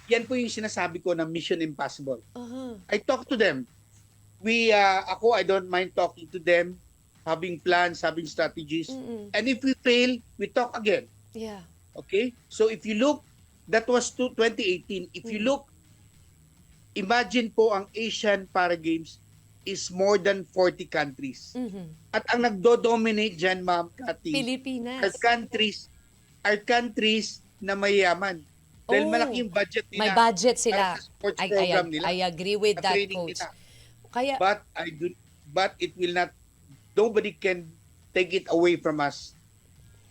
[SPEAKER 6] yan po yung sinasabi ko na Mission Impossible.
[SPEAKER 3] Uh-huh.
[SPEAKER 6] I talk to them. I don't mind talking to them, having plans, having strategies. And if we fail, we talk again.
[SPEAKER 3] Yeah.
[SPEAKER 6] Okay? So if you look, that was 2018. If you look, imagine po ang Asian Para Games is more than 40 countries. At ang nagdo-dominate dyan, Ma'am Cathy,
[SPEAKER 3] Pilipinas.
[SPEAKER 6] are countries na mayayaman. Dahil malaki yung budget nila.
[SPEAKER 3] May budget sila.
[SPEAKER 6] Para sa sports program nila.
[SPEAKER 3] I agree with
[SPEAKER 6] Sa
[SPEAKER 3] that,
[SPEAKER 6] training
[SPEAKER 3] Coach.
[SPEAKER 6] nila.
[SPEAKER 3] Kaya,
[SPEAKER 6] But it will not, nobody can take it away from us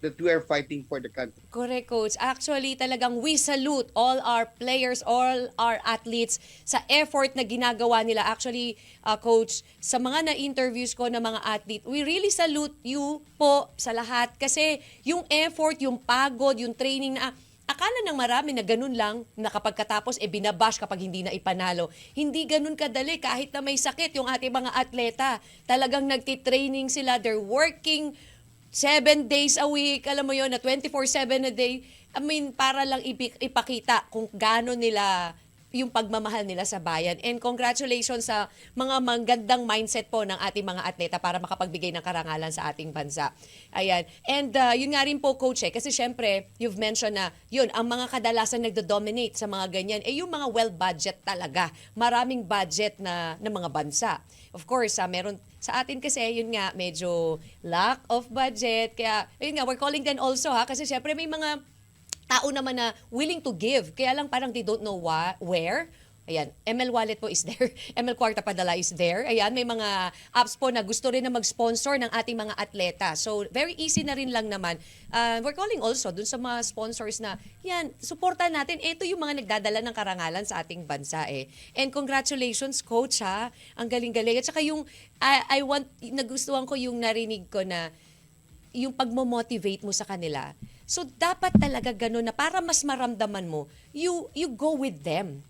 [SPEAKER 6] that we are fighting for the country.
[SPEAKER 3] correct, Coach. Actually, talagang we salute all our players, all our athletes sa effort na ginagawa nila. Actually, Coach, sa mga na-interviews ko ng mga athlete, we really salute you po sa lahat. Kasi yung effort, yung pagod, yung training na akala ng marami na ganun lang, na kapag katapos, binabash kapag hindi na ipanalo. Hindi ganun kadali kahit na may sakit yung ating mga atleta. Talagang nagtitraining sila, they're working 7 days a week, alam mo yon na 24/7 a day. I mean, para lang ipakita kung gaano nila yung pagmamahal nila sa bayan. And congratulations sa mga magandang mindset po ng ating mga atleta para makapagbigay ng karangalan sa ating bansa. Ayan. And yun nga rin po, Coach, kasi syempre, you've mentioned na yun, ang mga kadalasan nagdo-dominate sa mga ganyan, yung mga well-budget talaga. Maraming budget na mga bansa. Of course, meron sa atin kasi, yun nga, medyo lack of budget. Kaya, yun nga, we're calling them also, kasi syempre may mga tao naman na willing to give. Kaya lang parang they don't know where. Ayan, ML Wallet po is there. ML Kwarta Padala is there. Ayan, may mga apps po na gusto rin na mag-sponsor ng ating mga atleta. So, very easy na rin lang naman. We're calling also dun sa mga sponsors na, yan, supportan natin. Ito yung mga nagdadala ng karangalan sa ating bansa eh. And congratulations, Coach, ha. Ang galing-galing. At saka yung, nagustuhan ko yung narinig ko na, yung pagmo-motivate mo sa kanila, So dapat talaga ganun na para mas maramdaman mo, you go with them.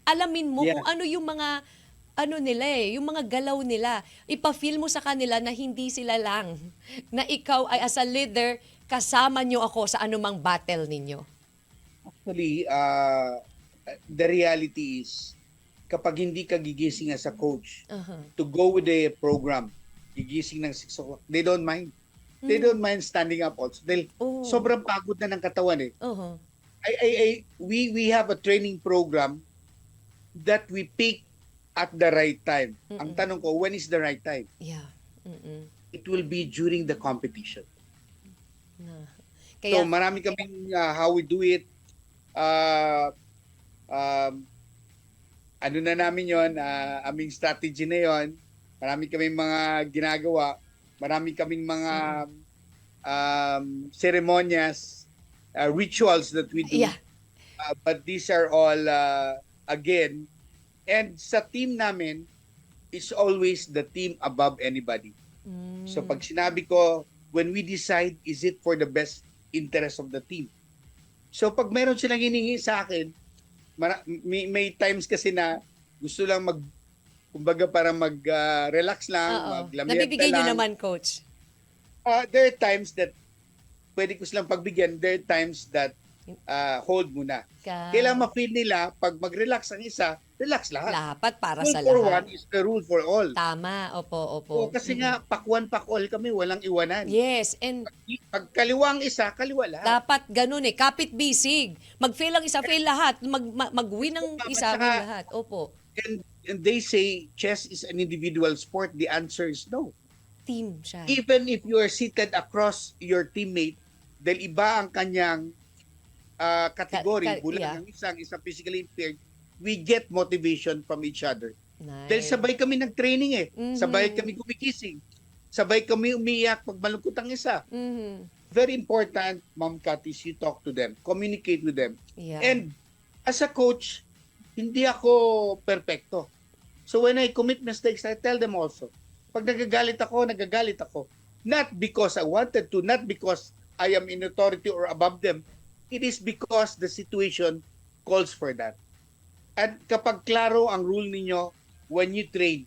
[SPEAKER 3] Alamin mo
[SPEAKER 6] Yeah.
[SPEAKER 3] kung ano yung mga ano nila yung mga galaw nila. Ipa-feel mo sa kanila na hindi sila lang. Na ikaw ay as a leader, kasama nyo ako sa anumang battle ninyo.
[SPEAKER 6] Actually, the reality is, kapag hindi ka gigising as a coach to go with the program, gigising ng 6 o'clock, they don't mind. They don't mind standing up also. Dahil sobrang pagod na ng katawan eh. We have a training program that we pick at the right time. Ang tanong ko, when is the right time?
[SPEAKER 3] Yeah.
[SPEAKER 6] It will be during the competition.
[SPEAKER 3] Kaya,
[SPEAKER 6] So marami kaming how we do it. Ano na namin yon, aming strategy na yon. Marami kaming mga ginagawa. Marami kaming mga ceremonias, rituals that we do.
[SPEAKER 3] Yeah.
[SPEAKER 6] But these are all, again, and sa team namin, it's always the team above anybody. So pag sinabi ko, when we decide, is it for the best interest of the team? So pag meron silang hiningi sa akin, may times kasi na gusto lang kumbaga para mag-relax lang, maglamyat
[SPEAKER 3] nabibigay
[SPEAKER 6] lang.
[SPEAKER 3] nyo naman, Coach.
[SPEAKER 6] There are times that pwede ko silang pagbigyan. There are times that hold muna. Kailangan ma-feel nila, pag mag-relax ang isa, relax lahat.
[SPEAKER 3] Dapat para
[SPEAKER 6] Rule
[SPEAKER 3] sa
[SPEAKER 6] for
[SPEAKER 3] lahat.
[SPEAKER 6] one is the rule for all.
[SPEAKER 3] Tama, opo.
[SPEAKER 6] O, kasi nga, pakwan, pakol kami, walang iwanan.
[SPEAKER 3] Yes, and
[SPEAKER 6] Pag kaliwa ang isa, kaliwa lahat.
[SPEAKER 3] dapat ganun kapit bisig. Mag-fail ang isa, fail lahat. Mag-win ang isa, win lahat. Opo.
[SPEAKER 6] And they say, chess is an individual sport. The answer is no.
[SPEAKER 3] Team siya.
[SPEAKER 6] Even if you are seated across your teammate, dahil iba ang kanyang category, bulang ang isa physically impaired, we get motivation from each other.
[SPEAKER 3] Nice.
[SPEAKER 6] Dahil sabay kami nag-training sabay kami gumigising, sabay kami umiyak pag malungkot ang isa. Very important, Ma'am Cathy, you talk to them, communicate with them.
[SPEAKER 3] Yeah.
[SPEAKER 6] And as a coach, hindi ako perfecto. So when I commit mistakes, I tell them also. Pag nagagalit ako. Not because I wanted to, not because I am in authority or above them. It is because the situation calls for that. At kapag klaro ang rule ninyo when you train,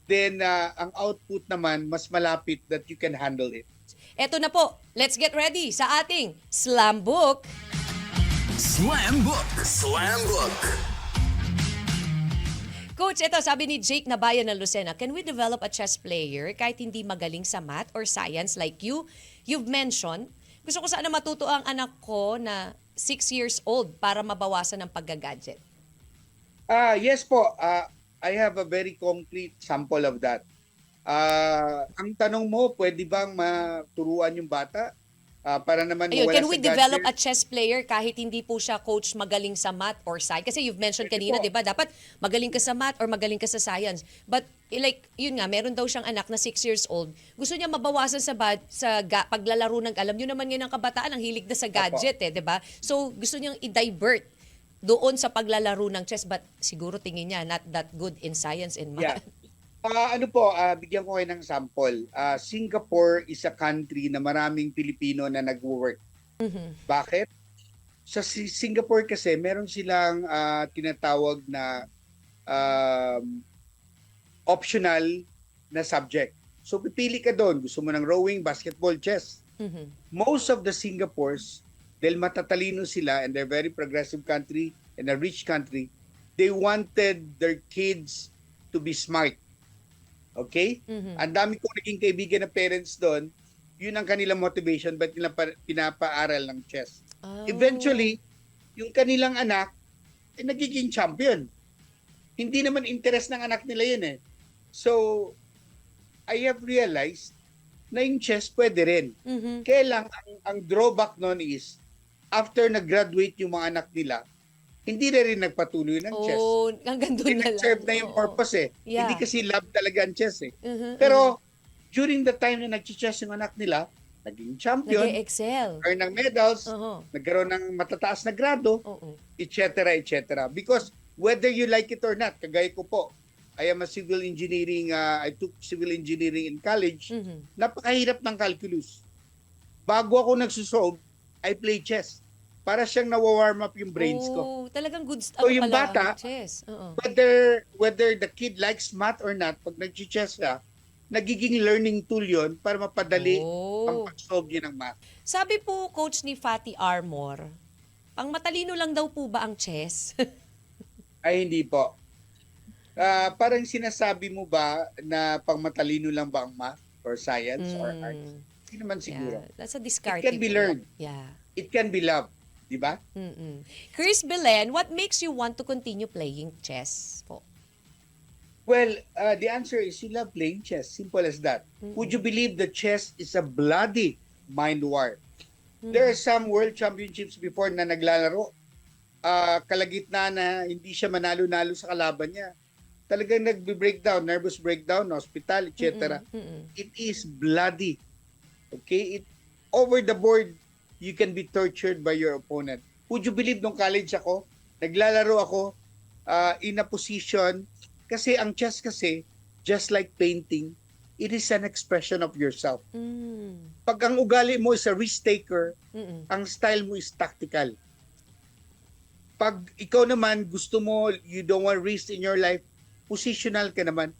[SPEAKER 6] then ang output naman mas malapit that you can handle it.
[SPEAKER 3] Eto na po, let's get ready sa ating Slam Book.
[SPEAKER 1] Slam Book. Slam Book.
[SPEAKER 3] Coach, ito sabi ni Jake Nabayan ng Lucena, can we develop a chess player kahit hindi magaling sa math or science like you? You've mentioned, gusto ko sana matuto ang anak ko na 6 years old para mabawasan ang paggagadget.
[SPEAKER 6] Yes po, I have a very concrete sample of that. Ang tanong mo, pwede bang maturuan yung bata para naman
[SPEAKER 3] Ayun,
[SPEAKER 6] mawala
[SPEAKER 3] can
[SPEAKER 6] sa
[SPEAKER 3] we develop a
[SPEAKER 6] gadget?
[SPEAKER 3] chess player kahit hindi po siya coach magaling sa math or science? Kasi you've mentioned kanina, di ba, dapat magaling ka sa math or magaling ka sa science. But like, yun nga, meron daw siyang anak na 6 years old. Gusto niya mabawasan sa paglalaro ng, alam niyo naman ngayon ang kabataan, ang hilig na sa gadget, di ba? So, gusto niyang i-divert doon sa paglalaro ng chess. But siguro tingin niya, not that good in science and math.
[SPEAKER 6] Yeah. Bigyan ko kayo ng sample. Singapore is a country na maraming Pilipino na nag-work. Bakit? Sa Singapore kasi, meron silang tinatawag na optional na subject. So pipili ka doon. Gusto mo ng rowing, basketball, chess. Most of the Singapores, dahil matatalino sila and they're very progressive country and a rich country, they wanted their kids to be smart. Okay? Ang dami kong naging kaibigan na parents doon, yun ang kanilang motivation, ba't nila pinapaaral ng chess. Eventually, yung kanilang anak, nagiging champion. Hindi naman interest ng anak nila yun eh. So, I have realized na yung chess pwede rin. Kaya lang, ang drawback nun is, after nag-graduate yung mga anak nila, hindi na rin nagpatuloy ng chess.
[SPEAKER 3] Hanggang doon na lang.
[SPEAKER 6] Nag-serve na yung purpose eh.
[SPEAKER 3] Yeah.
[SPEAKER 6] Hindi kasi love talaga ang chess eh. Pero during the time na nag-chess yung anak nila, naging champion,
[SPEAKER 3] Nag-excel.
[SPEAKER 6] earn ng medals, nagkaroon ng matataas na grado, etc. etc. Because whether you like it or not, kagaya ko po, I am a civil engineering, I took civil engineering in college, napakahirap ng calculus. bago ako nagsusolve, I play chess. Para siyang nawa-warm up yung brains ko.
[SPEAKER 3] Oh, talagang good
[SPEAKER 6] So yung
[SPEAKER 3] pala
[SPEAKER 6] bata,
[SPEAKER 3] ang chess. Oo.
[SPEAKER 6] whether the kid likes math or not, pag nag-chess siya, nagiging learning tool yon para mapadali ang
[SPEAKER 3] Oh.
[SPEAKER 6] pag-solve niya ng math.
[SPEAKER 3] Sabi po, coach ni Fatty Armor, pang matalino lang daw po ba ang chess?
[SPEAKER 6] Ay, hindi po. Parang sinasabi mo ba na pang matalino lang ba ang math or science or arts? Hindi naman siguro.
[SPEAKER 3] Yeah, that's a discard.
[SPEAKER 6] It can be learned.
[SPEAKER 3] Yeah.
[SPEAKER 6] It can be loved. Di ba?
[SPEAKER 3] Chris Belen, what makes you want to continue playing chess po?
[SPEAKER 6] Well, the answer is you love playing chess. Simple as that. Would you believe that chess is a bloody mind war? There are some world championships before na naglalaro. Kalagitnaan na hindi siya manalo-nalo sa kalaban niya. Talagang nagbe-breakdown, nervous breakdown, hospital, etc. It is bloody. Okay? Over the board, you can be tortured by your opponent. Would you believe nung college ako, naglalaro ako in a position, kasi ang chess kasi, just like painting, it is an expression of yourself. Pag ang ugali mo is a risk taker, ang style mo is tactical. Pag ikaw naman, gusto mo, you don't want risk in your life, positional ka naman,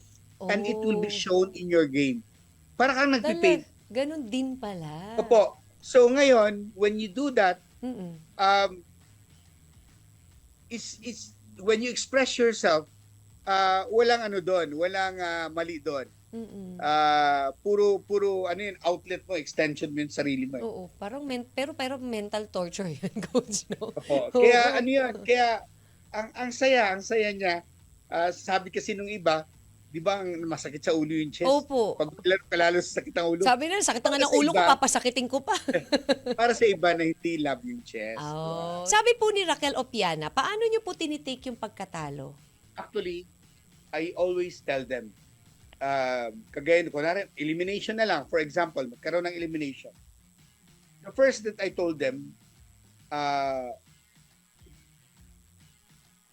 [SPEAKER 6] and it will be shown in your game. Para kang nagpipaint.
[SPEAKER 3] Ganun din pala.
[SPEAKER 6] Opo. So ngayon, when you do that, it's when you express yourself, walang ano doon, walang mali doon. Puro ano yun, outlet mo, extension mo yung sarili mo.
[SPEAKER 3] Oo, parang pero mental torture yun, coach, no?
[SPEAKER 6] Opo. Kaya ano yun, kaya ang saya niya. Sabi kasi nung iba, di ba ang masakit sa ulo yung chess?
[SPEAKER 3] Opo.
[SPEAKER 6] Pag lalo sa sakit ng ulo.
[SPEAKER 3] Sabi na, sakit nga ng ulo ko, papasakitin ko pa.
[SPEAKER 6] Para sa iba na hindi love yung chess.
[SPEAKER 3] Oh. Sabi po ni Raquel Opiana, paano niyo po tinitake yung pagkatalo?
[SPEAKER 6] Actually, I always tell them, kagaya ko na rin, elimination na lang. For example, magkaroon ng elimination. The first that I told them,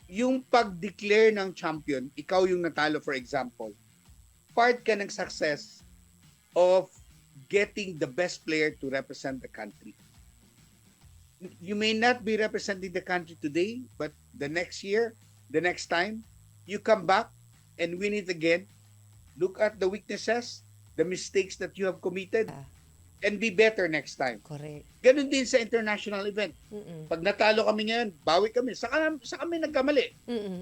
[SPEAKER 6] yung pag-declare ng champion, ikaw yung natalo, for example, part ka ng success of getting the best player to represent the country. You may not be representing the country today, but the next year, the next time, you come back and win it again. Look at the weaknesses, the mistakes that you have committed, and be better next time.
[SPEAKER 3] Correct.
[SPEAKER 6] Ganun din sa international event. Pag natalo kami ngayon, bawi kami. Sa kami nagkamali.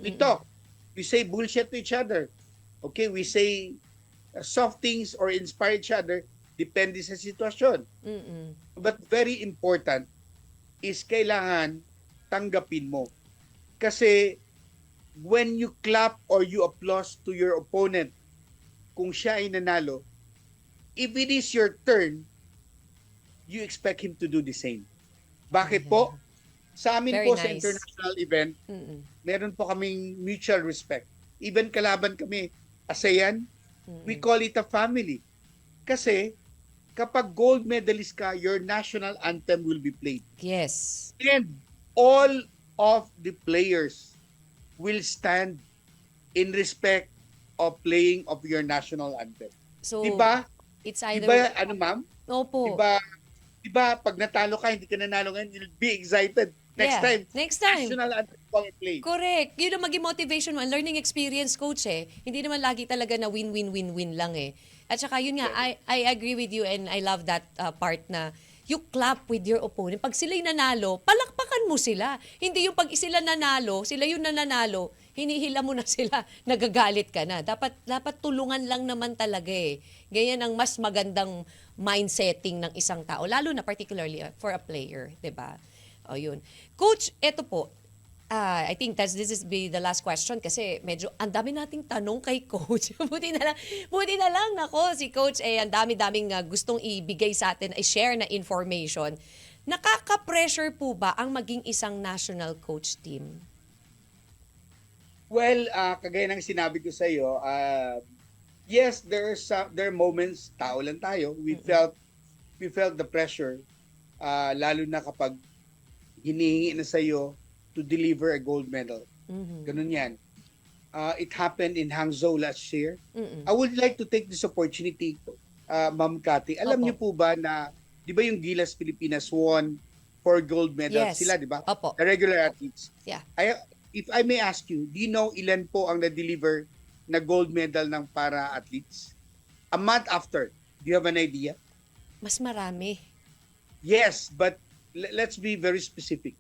[SPEAKER 6] We talk. We say bullshit to each other. Okay, we say soft things or inspire each other. Depende sa sitwasyon. But very important is kailangan tanggapin mo. Kasi when you clap or you applause to your opponent, kung siya ay nanalo, if it is your turn, you expect him to do the same. Bakit po? Sa amin
[SPEAKER 3] Very
[SPEAKER 6] po
[SPEAKER 3] nice.
[SPEAKER 6] sa international event, meron po kaming mutual respect. Even kalaban kami, ASEAN, we call it a family. Kasi kapag gold medalist ka, your national anthem will be played.
[SPEAKER 3] Yes.
[SPEAKER 6] And all of the players will stand in respect of playing of your national anthem.
[SPEAKER 3] So,
[SPEAKER 6] diba?
[SPEAKER 3] it's either...
[SPEAKER 6] Diba, ano ma'am?
[SPEAKER 3] Opo.
[SPEAKER 6] Diba, pag natalo ka, hindi ka nanalo ngayon, you'll be excited. Next time. National anthem pang play.
[SPEAKER 3] Correct. Yun ang maging motivation mo. Learning experience, coach eh. Hindi naman lagi talaga na win-win-win-win lang eh. At saka yun nga, I agree with you and I love that part na you clap with your opponent. Pag sila'y nanalo, palakpakan mo sila. Hindi yung pag sila nanalo, sila yung nananalo, hinihila mo na sila, nagagalit ka na. Dapat tulungan lang naman talaga eh. Ganyan ang mas magandang mindsetting ng isang tao, lalo na particularly for a player, 'di ba? O yun. Coach, eto po. I think this is be the last question kasi medyo ang dami nating tanong kay coach. buti na lang nako si coach ang dami-daming gustong ibigay sa atin, i-share na information. Nakaka-pressure po ba ang maging isang national coach team?
[SPEAKER 6] Well, kagaya ng sinabi ko sa iyo, yes, there are moments, tao lang tayo. We felt the pressure, lalo na kapag hinihingi na sa iyo to deliver a gold medal. Ganun yan. It happened in Hangzhou last year. I would like to take this opportunity, Ma'am Cathy. Alam niyo po ba na di ba yung Gilas Pilipinas won 4 gold medals
[SPEAKER 3] Yes.
[SPEAKER 6] sila, di ba?
[SPEAKER 3] Opo.
[SPEAKER 6] The regular athletes.
[SPEAKER 3] Yeah.
[SPEAKER 6] If I may ask you, do you know ilan po ang na-deliver na gold medal ng para-athletes? A month after, do you have an idea?
[SPEAKER 3] Mas marami.
[SPEAKER 6] Yes, but let's be very specific.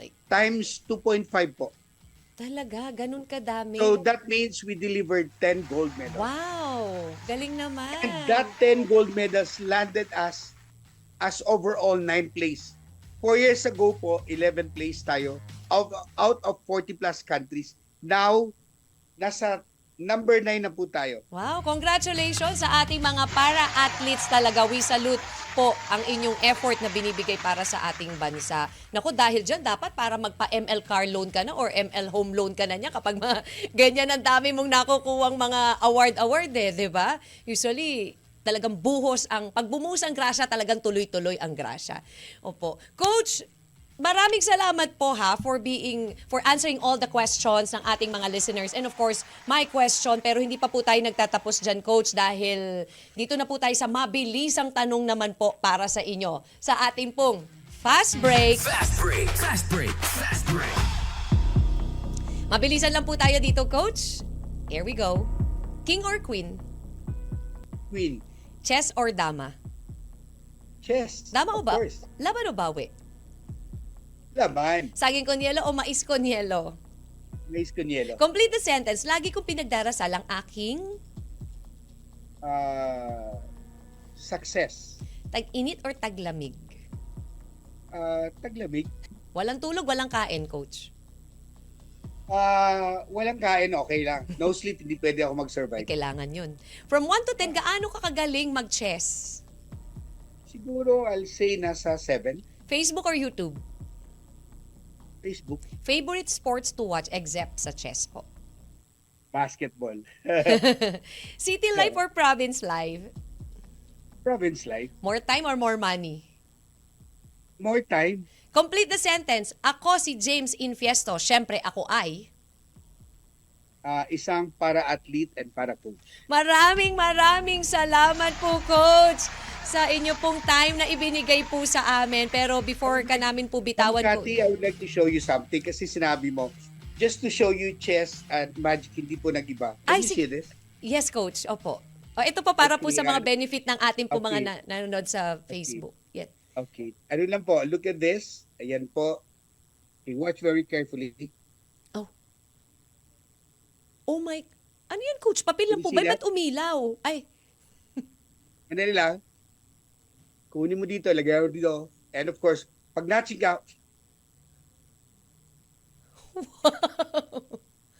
[SPEAKER 3] Like,
[SPEAKER 6] Times 2.5 po.
[SPEAKER 3] talaga, ganun kadami.
[SPEAKER 6] So that means we delivered 10 gold medals.
[SPEAKER 3] Wow! Galing naman.
[SPEAKER 6] And that 10 gold medals landed us as overall 9th place. 4 years ago po, 11th place tayo out of 40 plus countries. Now, nasa number 9 na po tayo.
[SPEAKER 3] Wow, congratulations sa ating mga para-athletes talaga. We salute po ang inyong effort na binibigay para sa ating bansa. Naku, dahil dyan, dapat para magpa-ML car loan ka na or ML home loan ka na niya kapag ganyan ang dami mong nakukuwang mga award di ba? Usually, talagang pag bumuhos ang grasya, talagang tuloy-tuloy ang grasya. Opo. Coach, maraming salamat po for answering all the questions ng ating mga listeners. And of course, my question, pero hindi pa po tayo nagtatapos dyan, Coach, dahil dito na po tayo sa mabilisang tanong naman po para sa inyo. Sa ating pong Fast Break.
[SPEAKER 1] Fast break. Fast break. Fast break.
[SPEAKER 3] Mabilisan lang po tayo dito, Coach. Here we go. King or Queen?
[SPEAKER 6] Queen.
[SPEAKER 3] Chess or Dama?
[SPEAKER 6] Chess.
[SPEAKER 3] Dama o
[SPEAKER 6] of
[SPEAKER 3] ba?
[SPEAKER 6] course.
[SPEAKER 3] Laban o bawi?
[SPEAKER 6] Laban.
[SPEAKER 3] Saging con yelo o mais con yelo?
[SPEAKER 6] Mais con yelo.
[SPEAKER 3] Complete the sentence. Lagi kong pinagdarasal ang aking
[SPEAKER 6] Success.
[SPEAKER 3] tag-init or taglamig.
[SPEAKER 6] Taglamig.
[SPEAKER 3] Walang tulog, walang kain, Coach.
[SPEAKER 6] Walang kain, okay lang. No sleep, hindi pwede ako
[SPEAKER 3] Ay,
[SPEAKER 6] mag-survive.
[SPEAKER 3] kailangan yun. From 1 to 10, gaano ka kagaling mag-chess?
[SPEAKER 6] Siguro, I'll say nasa 7.
[SPEAKER 3] Facebook or YouTube?
[SPEAKER 6] Facebook.
[SPEAKER 3] Favorite sports to watch except sa chess po?
[SPEAKER 6] Basketball.
[SPEAKER 3] City life or province life?
[SPEAKER 6] Province life.
[SPEAKER 3] More time or more money?
[SPEAKER 6] More time.
[SPEAKER 3] Complete the sentence. Ako si James Infiesto. Siyempre, ako ay...
[SPEAKER 6] Isang para-athlete and para-coach.
[SPEAKER 3] Maraming salamat po, Coach, sa inyo pong time na ibinigay po sa amin. Pero before ka namin po bitawan po...
[SPEAKER 6] Cathy, I would like to show you something kasi sinabi mo, just to show you chess and magic, hindi po nag-iba. Can you see this?
[SPEAKER 3] Yes, Coach. Opo. O, ito po para po
[SPEAKER 6] Okay,
[SPEAKER 3] sa mga benefit ng ating po
[SPEAKER 6] okay.
[SPEAKER 3] mga nanonood sa Facebook. Yes.
[SPEAKER 6] Okay. Ano lang po, look at this. Ayan po. Okay, watch very carefully.
[SPEAKER 3] Oh my... Ano yan, Coach? Papel lang
[SPEAKER 6] Can
[SPEAKER 3] po
[SPEAKER 6] you
[SPEAKER 3] ba?
[SPEAKER 6] see
[SPEAKER 3] Ba't umilaw? Ay,
[SPEAKER 6] Andali lang. Kunin mo dito, lagay mo dito. And of course, pag na-check out,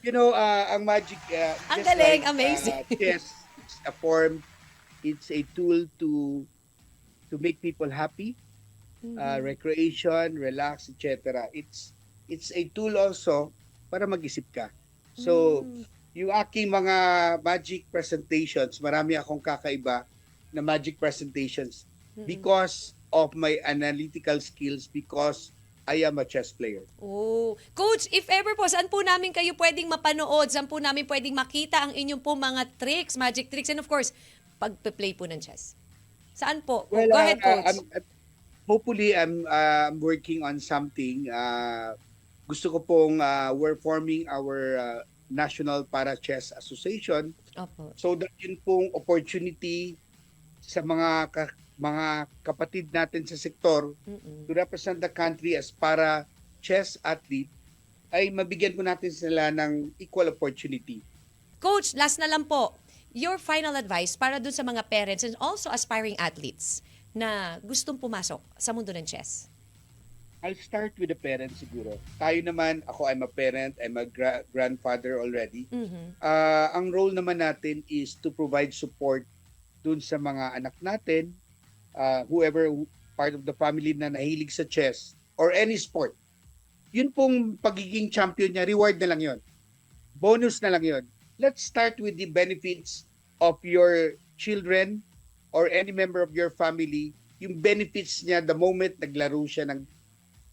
[SPEAKER 6] you know, ang magic,
[SPEAKER 3] Ang
[SPEAKER 6] just
[SPEAKER 3] galing,
[SPEAKER 6] like,
[SPEAKER 3] amazing.
[SPEAKER 6] chess, it's a form, it's a tool to make people happy, recreation, relax, etc. It's a tool also para mag-isip ka. So, yung aking mga magic presentations, marami akong kakaiba na magic presentations because of my analytical skills, because I am a chess player.
[SPEAKER 3] Oh. Coach, if ever po, saan po namin kayo pwedeng mapanood? Saan po namin pwedeng makita ang inyong po mga tricks, magic tricks, and of course, pag-play po ng chess? Saan po?
[SPEAKER 6] Well,
[SPEAKER 3] Go ahead, Coach.
[SPEAKER 6] Hopefully, I'm working on something. Gusto ko pong we're forming our National Para Chess Association
[SPEAKER 3] Opo.
[SPEAKER 6] so that yun pong opportunity sa mga kapatid natin sa sektor to represent the country as para chess athlete ay mabigyan po natin sila ng equal opportunity.
[SPEAKER 3] Coach, last na lang po. Your final advice para dun sa mga parents and also aspiring athletes na gustong pumasok sa mundo ng chess.
[SPEAKER 6] I'll start with the parents siguro. Tayo naman, I'm a parent, I'm a grandfather already. Ang role naman natin is to provide support dun sa mga anak natin, whoever part of the family na nahilig sa chess or any sport. Yun pong pagiging champion niya, reward na lang yun. Bonus na lang yun. Let's start with the benefits of your children or any member of your family, yung benefits niya the moment naglaro siya ng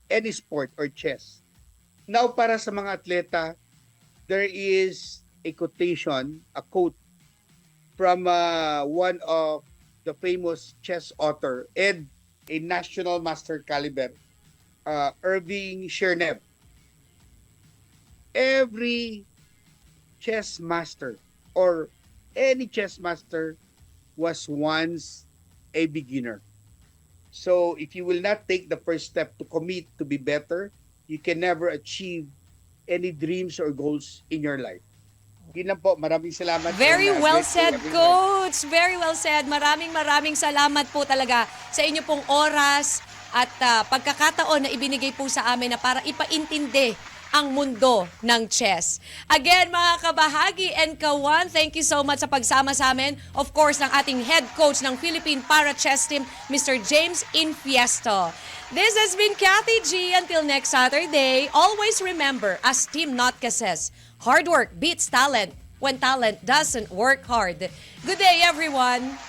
[SPEAKER 6] any sport or chess. Now, para sa mga atleta, there is a quotation, a quote from one of the famous chess author and a national master caliber, Irving Chernev. Every chess master or any chess master was once a beginner. So if you will not take the first step to commit to be better, you can never achieve any dreams or goals in your life. Yun lang po. Maraming salamat.
[SPEAKER 3] Very
[SPEAKER 6] and,
[SPEAKER 3] well
[SPEAKER 6] grateful
[SPEAKER 3] said,
[SPEAKER 6] everyone.
[SPEAKER 3] Coach. Very well said. Maraming salamat po talaga sa inyo pong oras at pagkakataon na ibinigay po sa amin na para ipaintindi ang mundo ng chess. Again, mga kabahagi and kawan, thank you so much sa pagsama sa amin. Of course, ng ating head coach ng Philippine Para Chess Team, Mr. James Infiesto. This has been Cathy G. Until next Saturday, always remember, as Team Notka says, hard work beats talent when talent doesn't work hard. Good day, everyone!